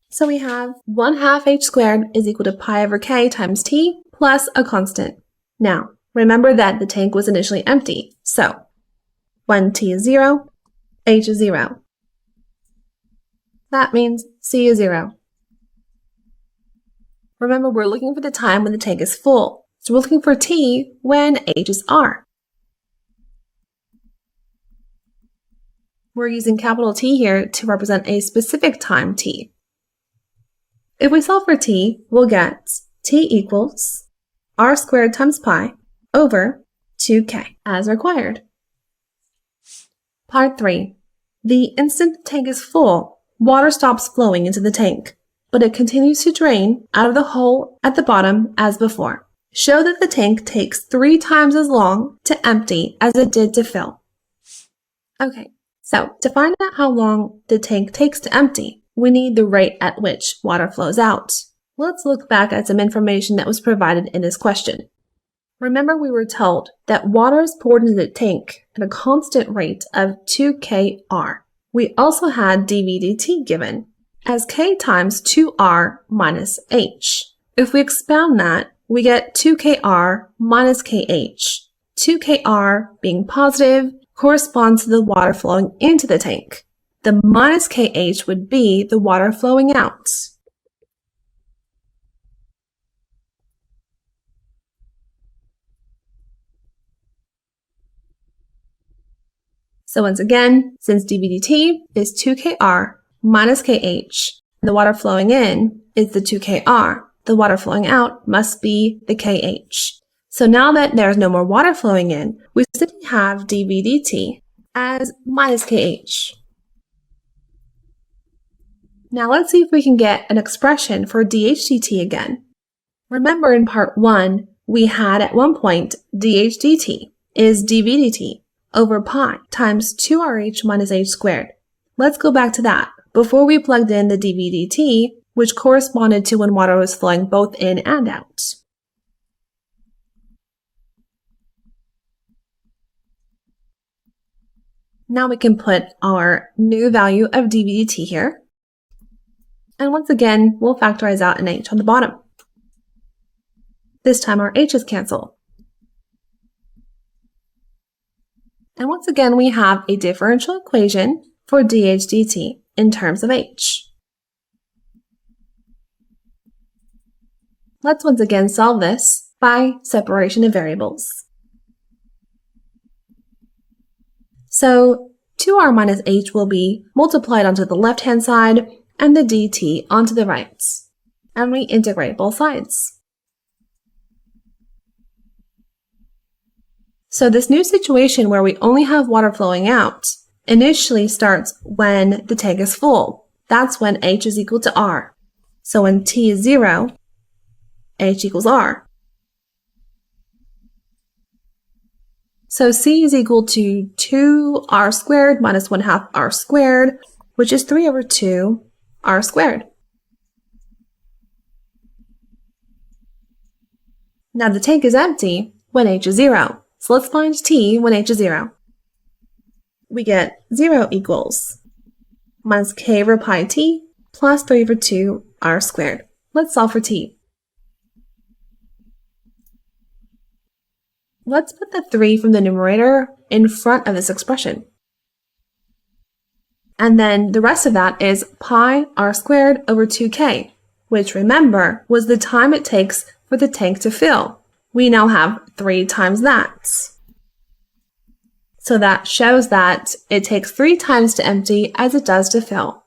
Speaker 1: So we have 1/2 h squared is equal to pi over k times t plus a constant. Now, remember that the tank was initially empty. So when t is 0, h is 0. That means c is 0. Remember, we're looking for the time when the tank is full. So we're looking for t when h is r. We're using capital T here to represent a specific time t. If we solve for t, we'll get t equals r squared times pi over 2k as required. Part 3. The instant the tank is full, water stops flowing into the tank, but it continues to drain out of the hole at the bottom as before. Show that the tank takes 3 times as long to empty as it did to fill. Okay, so to find out how long the tank takes to empty, we need the rate at which water flows out. Let's look back at some information that was provided in this question. Remember, we were told that water is poured into the tank at a constant rate of 2kr. We also had dv dt given as k times 2r minus h. If we expound that, we get 2kr minus kh. 2kr being positive corresponds to the water flowing into the tank. The minus kh would be the water flowing out. So once again, since dv dt is 2kr minus kh, and the water flowing in is the 2kr, the water flowing out must be the kh. So now that there's no more water flowing in, we simply have dv dt as minus kh. Now let's see if we can get an expression for dh dt again. Remember, in part 1, we had at one point dh dt is dv dt over pi times 2rh minus h squared. Let's go back to that before we plugged in the dv dt, which corresponded to when water was flowing both in and out. Now we can put our new value of dv dt here. And once again, we'll factorize out an h on the bottom. This time our h's cancel. And once again, we have a differential equation for dh dt in terms of h. Let's once again solve this by separation of variables. So 2r minus h will be multiplied onto the left-hand side and the dt onto the right. And we integrate both sides. So this new situation where we only have water flowing out initially starts when the tank is full. That's when h is equal to r. So when t is 0, h equals r. So c is equal to 2r squared minus 1/2 r squared, which is 3 over 2 r squared. Now the tank is empty when h is 0. So let's find t when h is 0. We get 0 equals minus k over pi t plus 3 over 2 r squared. Let's solve for t. Let's put the 3 from the numerator in front of this expression. And then the rest of that is pi r squared over 2k, which remember was the time it takes for the tank to fill. We now have 3 times that. So that shows that it takes 3 times to empty as it does to fill.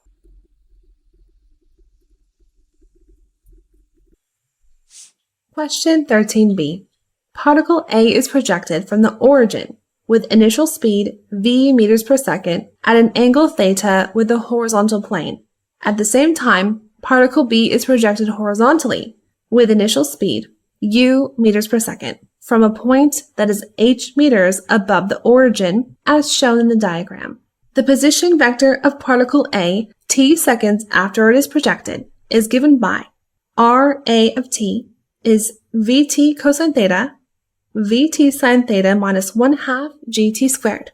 Speaker 1: Question 13b. Particle A is projected from the origin with initial speed v meters per second at an angle theta with the horizontal plane. At the same time, particle B is projected horizontally with initial speed u meters per second from a point that is h meters above the origin as shown in the diagram. The position vector of particle A t seconds after it is projected is given by Ra of t is vt cosine theta vt sine theta minus 1/2 gt squared.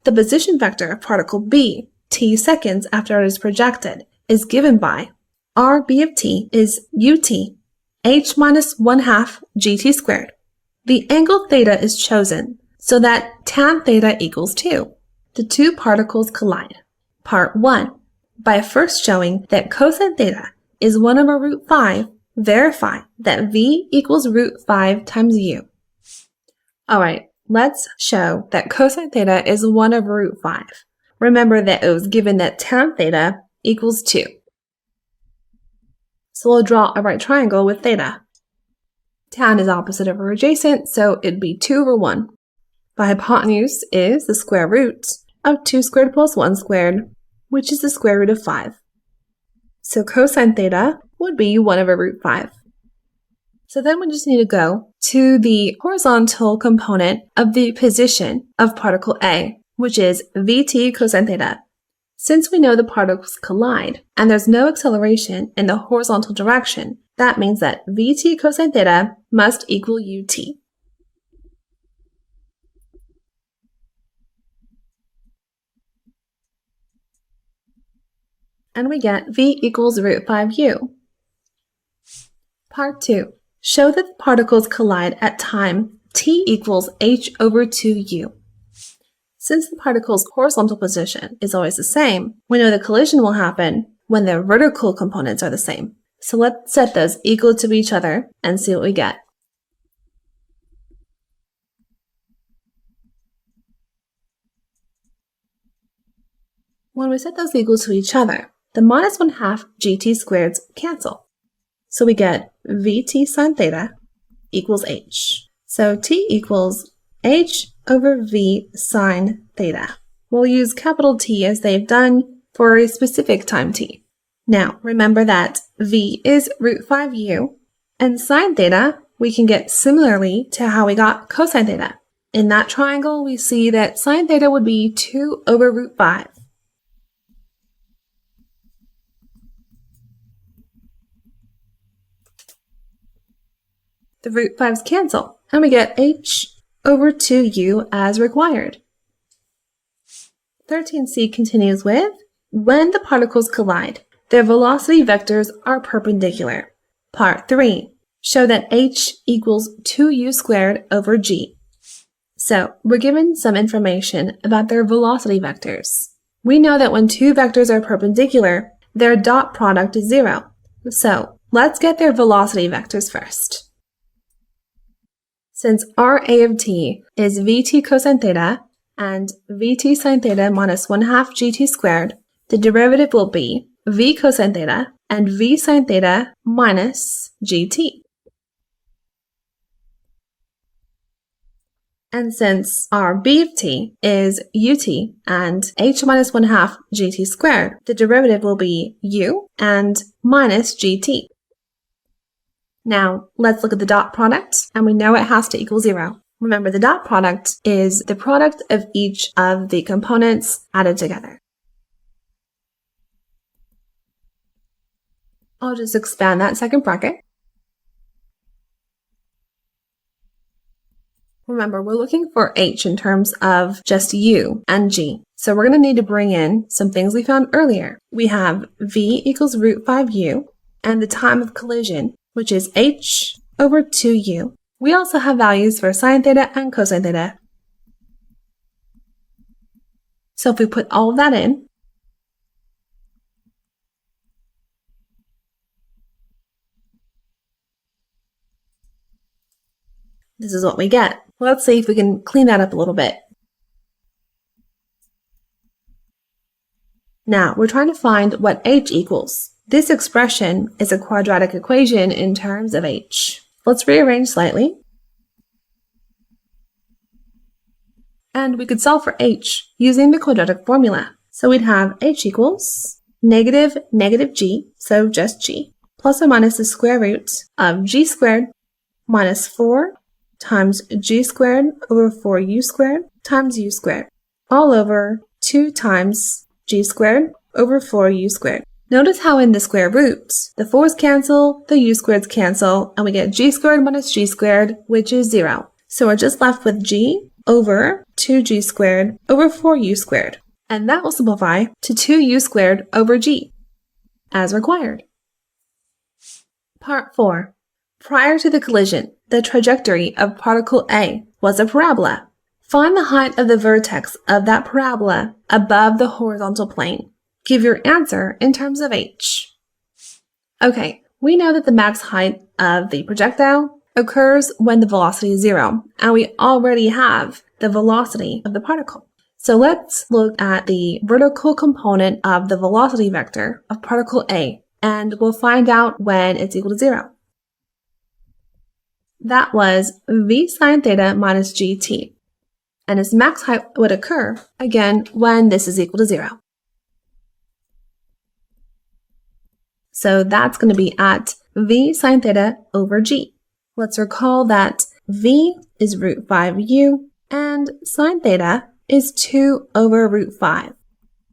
Speaker 1: The position vector of particle B t seconds after it is projected is given by Rb of t is ut h minus 1/2 gt squared. The angle theta is chosen so that tan theta equals 2. The two particles collide. Part 1. By first showing that cosine theta is 1 over root 5, verify that v equals root 5 times u. Alright, let's show that cosine theta is 1 over root 5. Remember that it was given that tan theta equals 2. So we'll draw a right triangle with theta. Tan is opposite over adjacent, so it'd be 2 over 1. The hypotenuse is the square root of 2 squared plus 1 squared, which is the square root of 5. So cosine theta would be 1 over root 5. So then we just need to go to the horizontal component of the position of particle A, which is vt cosine theta. Since we know the particles collide and there's no acceleration in the horizontal direction, that means that vt cosine theta must equal ut. And we get v equals root 5u. Part 2. Show that the particles collide at time t equals h over 2u. Since the particle's horizontal position is always the same, we know the collision will happen when their vertical components are the same. So let's set those equal to each other and see what we get. When we set those equal to each other, the minus 1/2 gt squareds cancel. So we get vt sine theta equals h. So t equals h over v sine theta. We'll use capital T as they've done for a specific time t. Now, remember that v is root 5u, and sine theta we can get similarly to how we got cosine theta. In that triangle, we see that sine theta would be 2 over root 5. The root 5's cancel, and we get h over 2u as required. 13c continues with, when the particles collide, their velocity vectors are perpendicular. Part 3, show that h equals 2u squared over g. So, we're given some information about their velocity vectors. We know that when two vectors are perpendicular, their dot product is 0. So, let's get their velocity vectors first. Since r a of t is vt cosine theta and vt sine theta minus 1/2 gt squared, the derivative will be v cosine theta and v sine theta minus gt. And since r b of t is ut and h minus 1/2 gt squared, the derivative will be u and minus gt. Now, let's look at the dot product, and we know it has to equal 0. Remember, the dot product is the product of each of the components added together. I'll just expand that second bracket. Remember, we're looking for h in terms of just u and g. So we're going to need to bring in some things we found earlier. We have v equals root 5u, and the time of collision, which is h over 2u. We also have values for sine theta and cosine theta. So if we put all of that in, this is what we get. Let's see if we can clean that up a little bit. Now, we're trying to find what h equals. This expression is a quadratic equation in terms of h. Let's rearrange slightly. And we could solve for h using the quadratic formula. So we'd have h equals negative g, so just g, plus or minus the square root of g squared minus 4 times g squared over 4u squared times u squared, all over 2 times g squared over 4u squared. Notice how in the square roots, the 4's cancel, the u squareds cancel, and we get g squared minus g squared, which is 0. So we're just left with g over 2g squared over 4u squared. And that will simplify to 2u squared over g, as required. Part 4. Prior to the collision, the trajectory of particle A was a parabola. Find the height of the vertex of that parabola above the horizontal plane. Give your answer in terms of h. Okay, we know that the max height of the projectile occurs when the velocity is 0, and we already have the velocity of the particle. So let's look at the vertical component of the velocity vector of particle A, and we'll find out when it's equal to 0. That was v sine theta minus gt, and its max height would occur, again, when this is equal to 0. So that's going to be at v sine theta over g. Let's recall that v is root 5u and sine theta is 2 over root 5.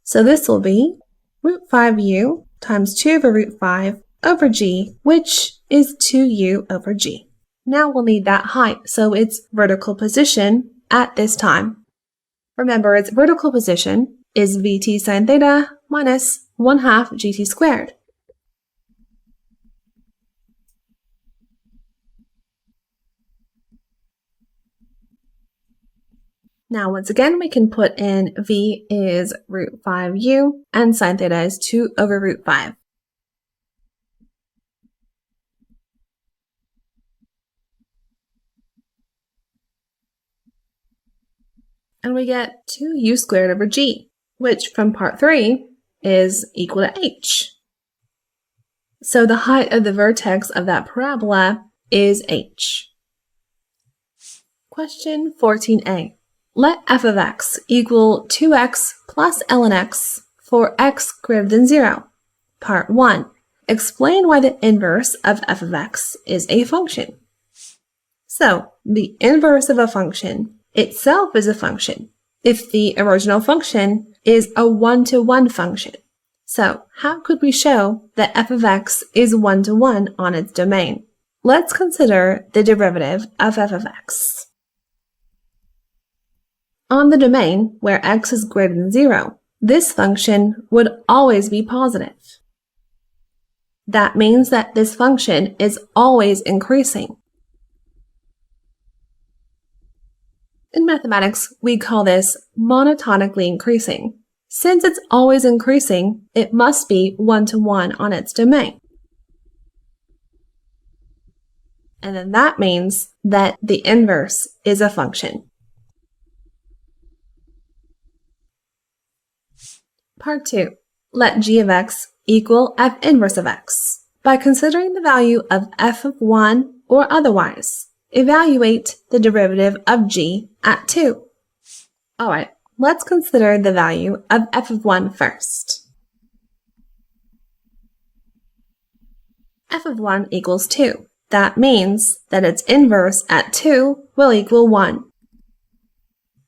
Speaker 1: So this will be root 5u times 2 over root 5 over g, which is 2u over g. Now we'll need that height, so its vertical position at this time. Remember, its vertical position is vt sine theta minus 1/2 gt squared. Now, once again, we can put in v is root 5u and sine theta is 2 over root 5. And we get 2u squared over g, which from part 3 is equal to h. So the height of the vertex of that parabola is h. Question 14a. Let f of x equal 2x plus ln x for x greater than 0. Part 1. Explain why the inverse of f of x is a function. So, the inverse of a function itself is a function if the original function is a one-to-one function. So, how could we show that f of x is one-to-one on its domain? Let's consider the derivative of f of x. On the domain where x is greater than 0, this function would always be positive. That means that this function is always increasing. In mathematics, we call this monotonically increasing. Since it's always increasing, it must be one-to-one on its domain. And then that means that the inverse is a function. Part 2. Let g of x equal f inverse of x. By considering the value of f of 1 or otherwise, evaluate the derivative of g at 2. Alright, let's consider the value of f of 1 first. F of 1 equals 2. That means that its inverse at 2 will equal 1.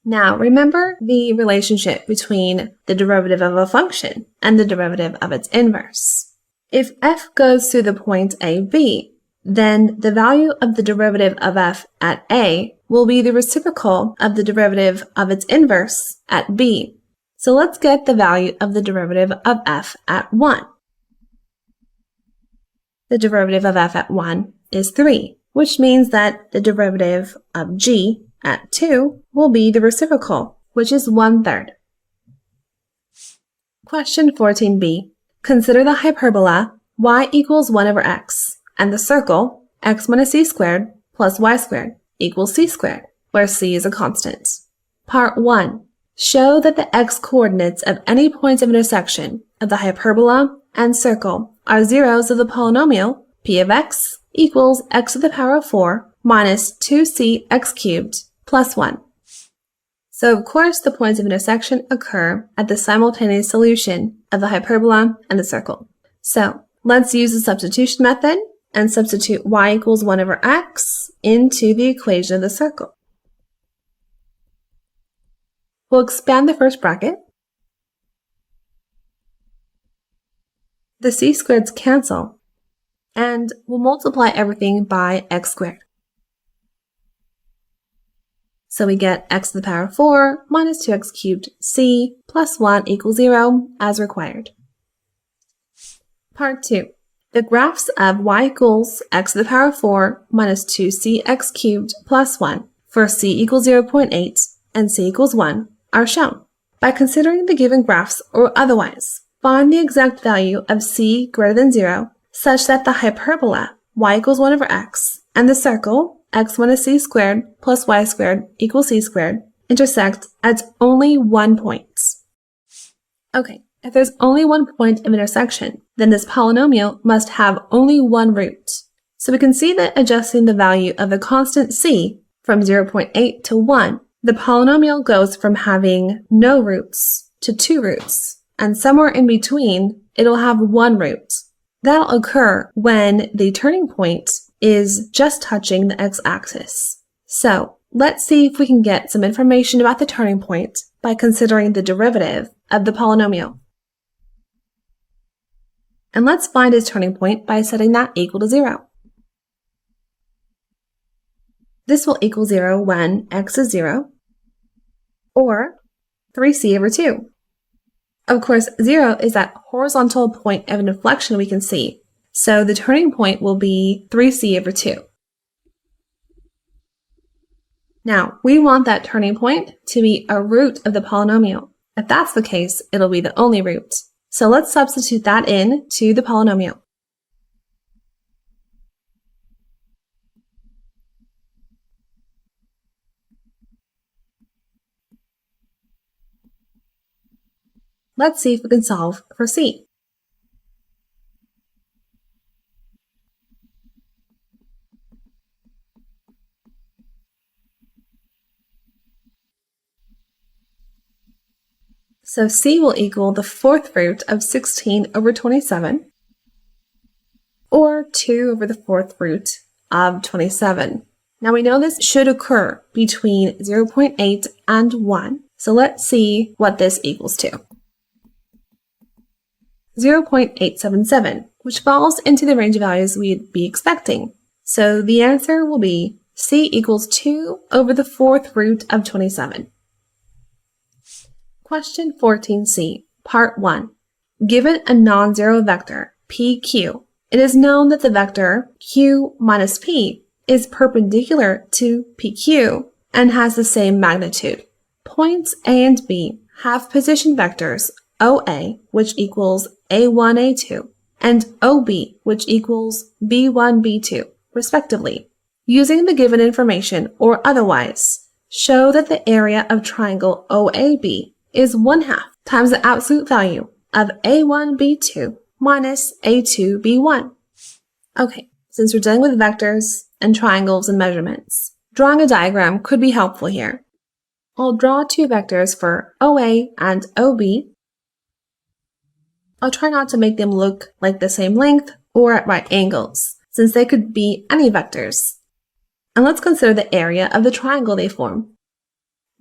Speaker 1: Now, remember the relationship between the derivative of a function and the derivative of its inverse. If f goes through the point AB, then the value of the derivative of f at A will be the reciprocal of the derivative of its inverse at B. So let's get the value of the derivative of f at 1. The derivative of f at 1 is 3, which means that the derivative of g at 2 will be the reciprocal, which is 1/3. Question 14b. Consider the hyperbola y equals 1 over x, and the circle x minus c squared plus y squared equals c squared, where c is a constant. Part 1. Show that the x-coordinates of any points of intersection of the hyperbola and circle are zeros of the polynomial p of x equals x to the power of 4 minus 2cx cubed plus 1. So of course the points of intersection occur at the simultaneous solution of the hyperbola and the circle. So let's use the substitution method and substitute y equals 1 over x into the equation of the circle. We'll expand the first bracket. The c squareds cancel, and we'll multiply everything by x squared. So we get x to the power of 4 minus 2x cubed c plus 1 equals 0 as required. Part 2. The graphs of y equals x to the power of 4 minus 2cx cubed plus 1 for c equals 0.8 and c equals 1 are shown. By considering the given graphs or otherwise, find the exact value of c greater than 0 such that the hyperbola y equals 1 over x and the circle x minus c squared plus y squared equals c squared intersect at only one point. Okay, if there's only one point of intersection, then this polynomial must have only one root. So we can see that adjusting the value of the constant c from 0.8 to 1, the polynomial goes from having no roots to 2 roots, and somewhere in between, it'll have one root. That'll occur when the turning point is just touching the x-axis. So let's see if we can get some information about the turning point by considering the derivative of the polynomial. And let's find its turning point by setting that equal to 0. This will equal 0 when x is 0, or 3c over 2. Of course, 0 is that horizontal point of inflection we can see. So the turning point will be 3c over 2. Now, we want that turning point to be a root of the polynomial. If that's the case, it'll be the only root. So let's substitute that in to the polynomial. Let's see if we can solve for c. So c will equal the fourth root of 16 over 27, or 2 over the fourth root of 27. Now we know this should occur between 0.8 and 1, so let's see what this equals to. 0.877, which falls into the range of values we'd be expecting. So the answer will be c equals 2 over the fourth root of 27. Question 14c, Part 1. Given a non-zero vector, PQ, it is known that the vector Q minus P is perpendicular to PQ and has the same magnitude. Points A and B have position vectors OA, which equals A1, A2, and OB, which equals B1, B2, respectively. Using the given information or otherwise, show that the area of triangle OAB is 1/2 times the absolute value of A1, B2 minus A2, B1. Okay, since we're dealing with vectors and triangles and measurements, drawing a diagram could be helpful here. I'll draw two vectors for OA and OB. I'll try not to make them look like the same length or at right angles, since they could be any vectors. And let's consider the area of the triangle they form.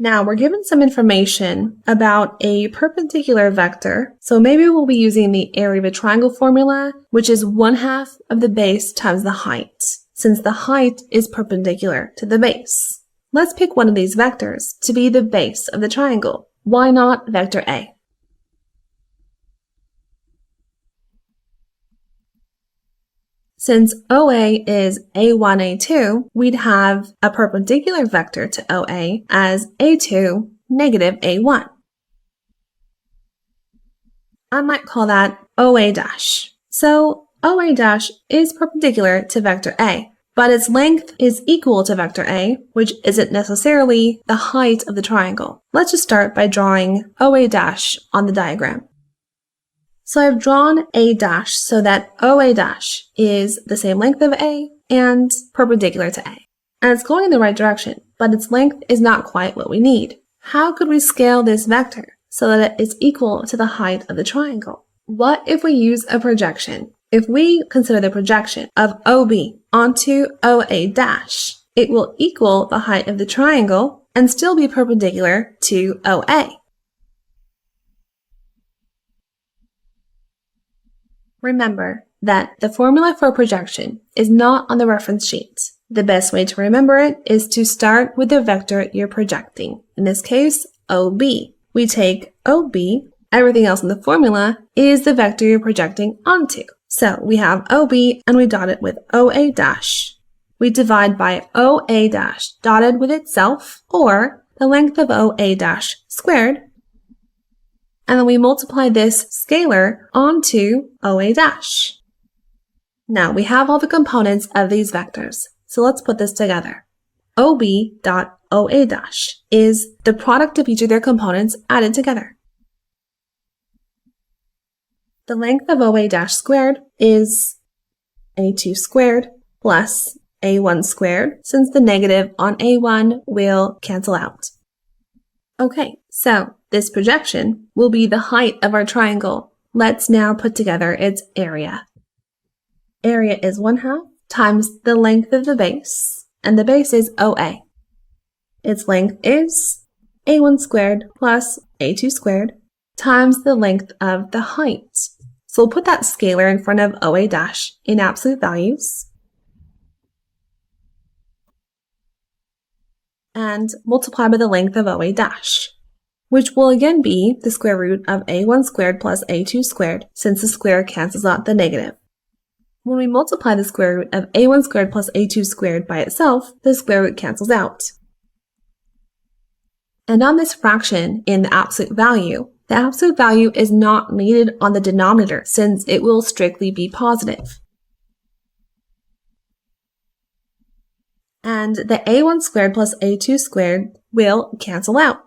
Speaker 1: Now we're given some information about a perpendicular vector, so maybe we'll be using the area of a triangle formula, which is 1/2 of the base times the height, since the height is perpendicular to the base. Let's pick one of these vectors to be the base of the triangle. Why not vector A? Since OA is A1, A2, we'd have a perpendicular vector to OA as A2, negative A1. I might call that OA dash. So OA dash is perpendicular to vector A, but its length is equal to vector A, which isn't necessarily the height of the triangle. Let's just start by drawing OA dash on the diagram. So I've drawn A dash so that OA dash is the same length of A and perpendicular to A. And it's going in the right direction, but its length is not quite what we need. How could we scale this vector so that it's equal to the height of the triangle? What if we use a projection? If we consider the projection of OB onto OA dash, it will equal the height of the triangle and still be perpendicular to OA. Remember that the formula for projection is not on the reference sheet. The best way to remember it is to start with the vector you're projecting. In this case, OB. We take OB, everything else in the formula is the vector you're projecting onto. So we have OB and we dot it with OA dash. We divide by OA dash dotted with itself, or the length of OA dash squared, and then we multiply this scalar onto OA dash. Now we have all the components of these vectors, so let's put this together. OB dot OA dash is the product of each of their components added together. The length of OA dash squared is A2 squared plus A1 squared, since the negative on A1 will cancel out. Okay, so this projection will be the height of our triangle. Let's now put together its area. Area is 1/2 times the length of the base, and the base is OA. Its length is A1 squared plus A2 squared times the length of the height. So we'll put that scalar in front of OA dash in absolute values and multiply by the length of OA dash, which will again be the square root of A1 squared plus A2 squared, since the square cancels out the negative. When we multiply the square root of A1 squared plus A2 squared by itself, the square root cancels out. And on this fraction in the absolute value is not needed on the denominator, since it will strictly be positive. And the A1 squared plus A2 squared will cancel out.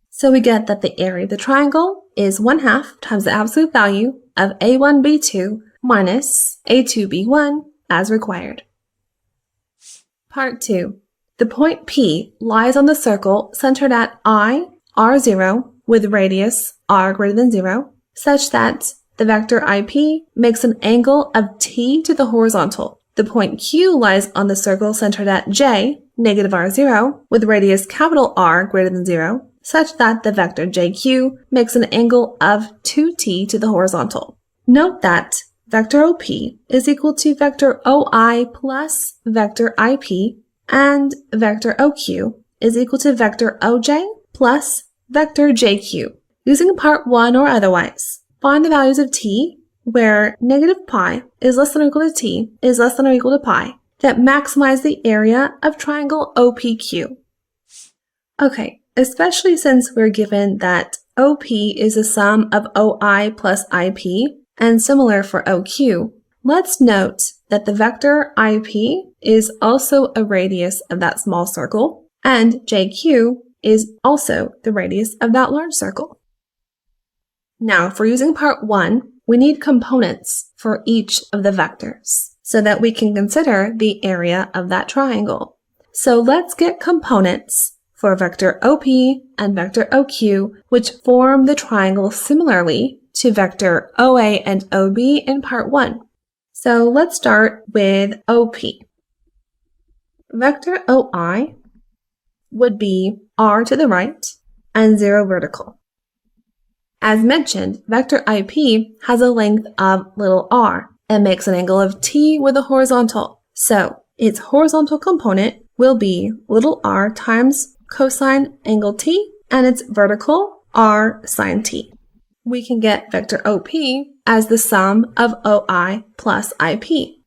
Speaker 1: So we get that the area of the triangle is 1/2 times the absolute value of A1 B2 minus A2 B1 as required. Part 2. The point P lies on the circle centered at I, R0, with radius r greater than 0, such that the vector IP makes an angle of t to the horizontal. The point Q lies on the circle centered at J, negative r0, with radius capital R greater than 0, such that the vector JQ makes an angle of 2t to the horizontal. Note that vector OP is equal to vector OI plus vector IP, and vector OQ is equal to vector oj plus vector jq. Using part 1 or otherwise, find the values of t where negative pi is less than or equal to t is less than or equal to pi that maximize the area of triangle OPQ. Okay, especially since we're given that OP is the sum of OI plus IP, and similar for OQ, let's note that the vector IP is also a radius of that small circle, and JQ is also the radius of that large circle. Now, for using part 1, we need components for each of the vectors so that we can consider the area of that triangle. So let's get components for vector OP and vector OQ, which form the triangle similarly to vector OA and OB in part 1. So let's start with OP. Vector OI would be r to the right and 0 vertical. As mentioned, vector IP has a length of little r and makes an angle of t with a horizontal. So its horizontal component will be little r times cosine angle t, and its vertical r sine t. We can get vector OP as the sum of OI plus IP.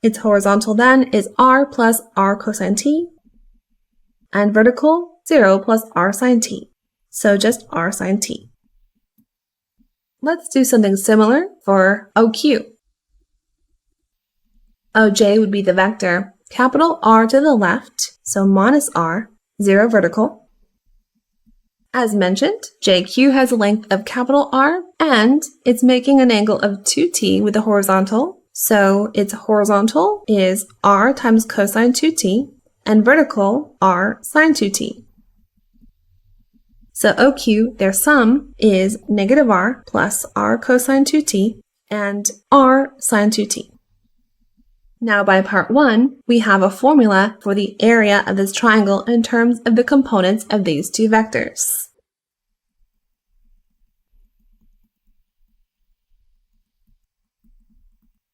Speaker 1: Its horizontal then is r plus r cosine t, and vertical 0 plus r sine t. So just r sine t. Let's do something similar for OQ. OJ would be the vector capital R to the left, so minus r, 0 vertical. As mentioned, JQ has a length of capital R, and it's making an angle of 2t with a horizontal, so its horizontal is r times cosine 2t, and vertical r sine 2t. So OQ, their sum is negative r plus r cosine 2t and r sine 2t. Now by part 1, we have a formula for the area of this triangle in terms of the components of these two vectors.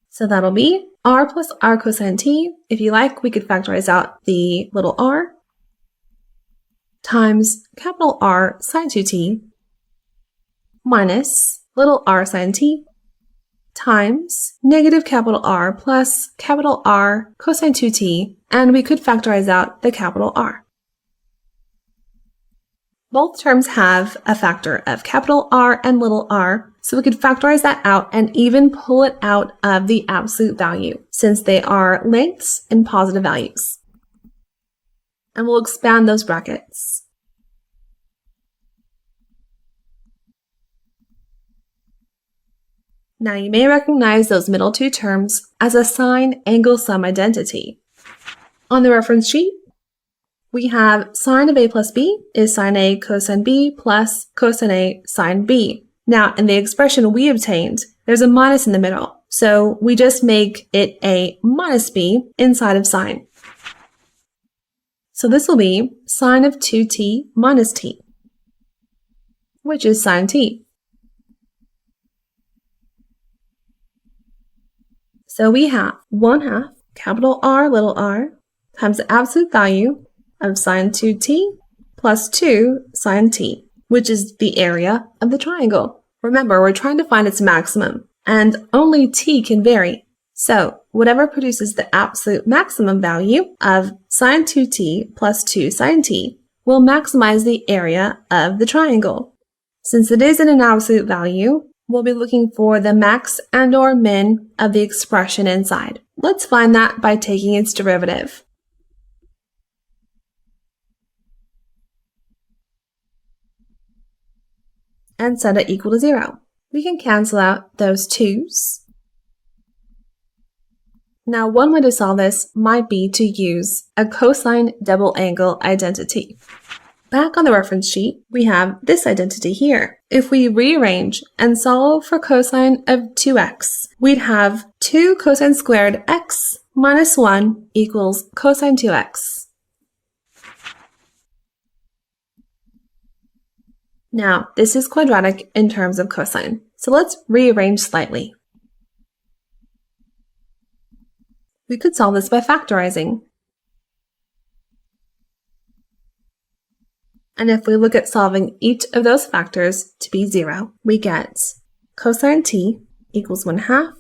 Speaker 1: So that'll be r plus r cosine t. If you like, we could factorize out the little r times capital R sine 2t minus little r sine t times negative capital R plus capital R cosine 2t, and we could factorize out the capital R. Both terms have a factor of capital R and little r, so we could factorize that out and even pull it out of the absolute value, since they are lengths in positive values. And we'll expand those brackets. Now you may recognize those middle two terms as a sine-angle sum identity. On the reference sheet, we have sine of a plus b is sine a cosine b plus cosine a sine b. Now, in the expression we obtained, there's a minus in the middle, so we just make it a minus b inside of sine. So this will be sine of 2t minus t, which is sine t. So we have 1/2 capital R little r times the absolute value of sine 2t plus 2 sine t, which is the area of the triangle. Remember, we're trying to find its maximum, and only t can vary. So whatever produces the absolute maximum value of sine 2t plus 2 sine t will maximize the area of the triangle. Since it isn't an absolute value, we'll be looking for the max and or min of the expression inside. Let's find that by taking its derivative. And set it equal to 0. We can cancel out those 2's. Now, one way to solve this might be to use a cosine double angle identity. Back on the reference sheet, we have this identity here. If we rearrange and solve for cosine of 2x, we'd have 2 cosine squared x minus 1 equals cosine 2x. Now, this is quadratic in terms of cosine, so let's rearrange slightly. We could solve this by factorizing. And if we look at solving each of those factors to be 0, we get cosine t equals 1/2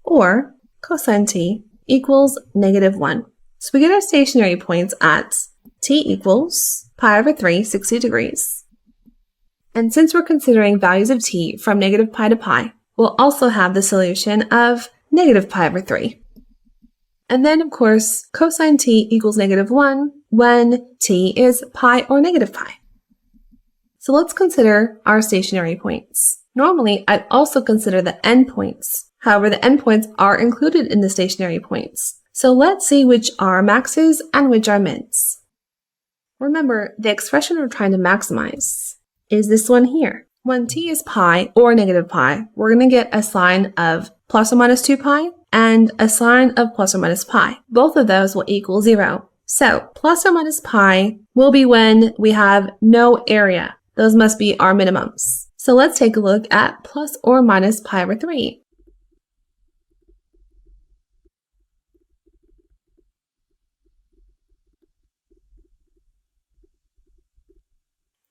Speaker 1: or cosine t equals -1. So we get our stationary points at t equals pi over 3, 60 degrees. And since we're considering values of t from -pi to pi, we'll also have the solution of -pi over 3. And then, of course, cosine t equals -1 when t is pi or -pi. So let's consider our stationary points. Normally, I'd also consider the endpoints. However, the endpoints are included in the stationary points. So let's see which are maxes and which are mins. Remember, the expression we're trying to maximize is this one here. When t is pi or -pi, we're going to get a sign of plus or minus 2 pi and a sign of plus or minus pi. Both of those will equal 0. So plus or minus pi will be when we have no area. Those must be our minimums. So let's take a look at plus or minus pi over 3.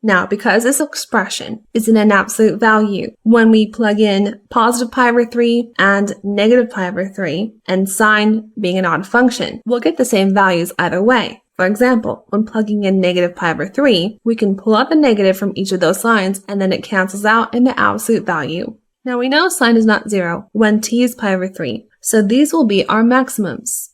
Speaker 1: Now, because this expression is in an absolute value, when we plug in positive pi over 3 and negative pi over 3, and sine being an odd function, we'll get the same values either way. For example, when plugging in negative pi over 3, we can pull out the negative from each of those signs and then it cancels out in the absolute value. Now we know sine is not 0 when t is pi over 3, so these will be our maximums.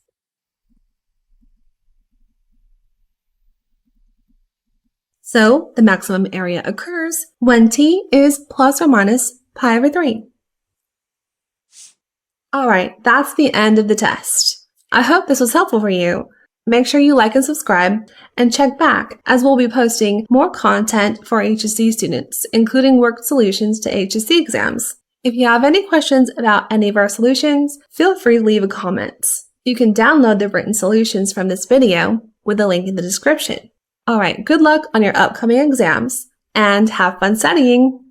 Speaker 1: So the maximum area occurs when t is plus or minus pi over 3. Alright, that's the end of the test. I hope this was helpful for you. Make sure you like and subscribe, and check back as we'll be posting more content for HSC students, including worked solutions to HSC exams. If you have any questions about any of our solutions, feel free to leave a comment. You can download the written solutions from this video with a link in the description. Alright, good luck on your upcoming exams, and have fun studying!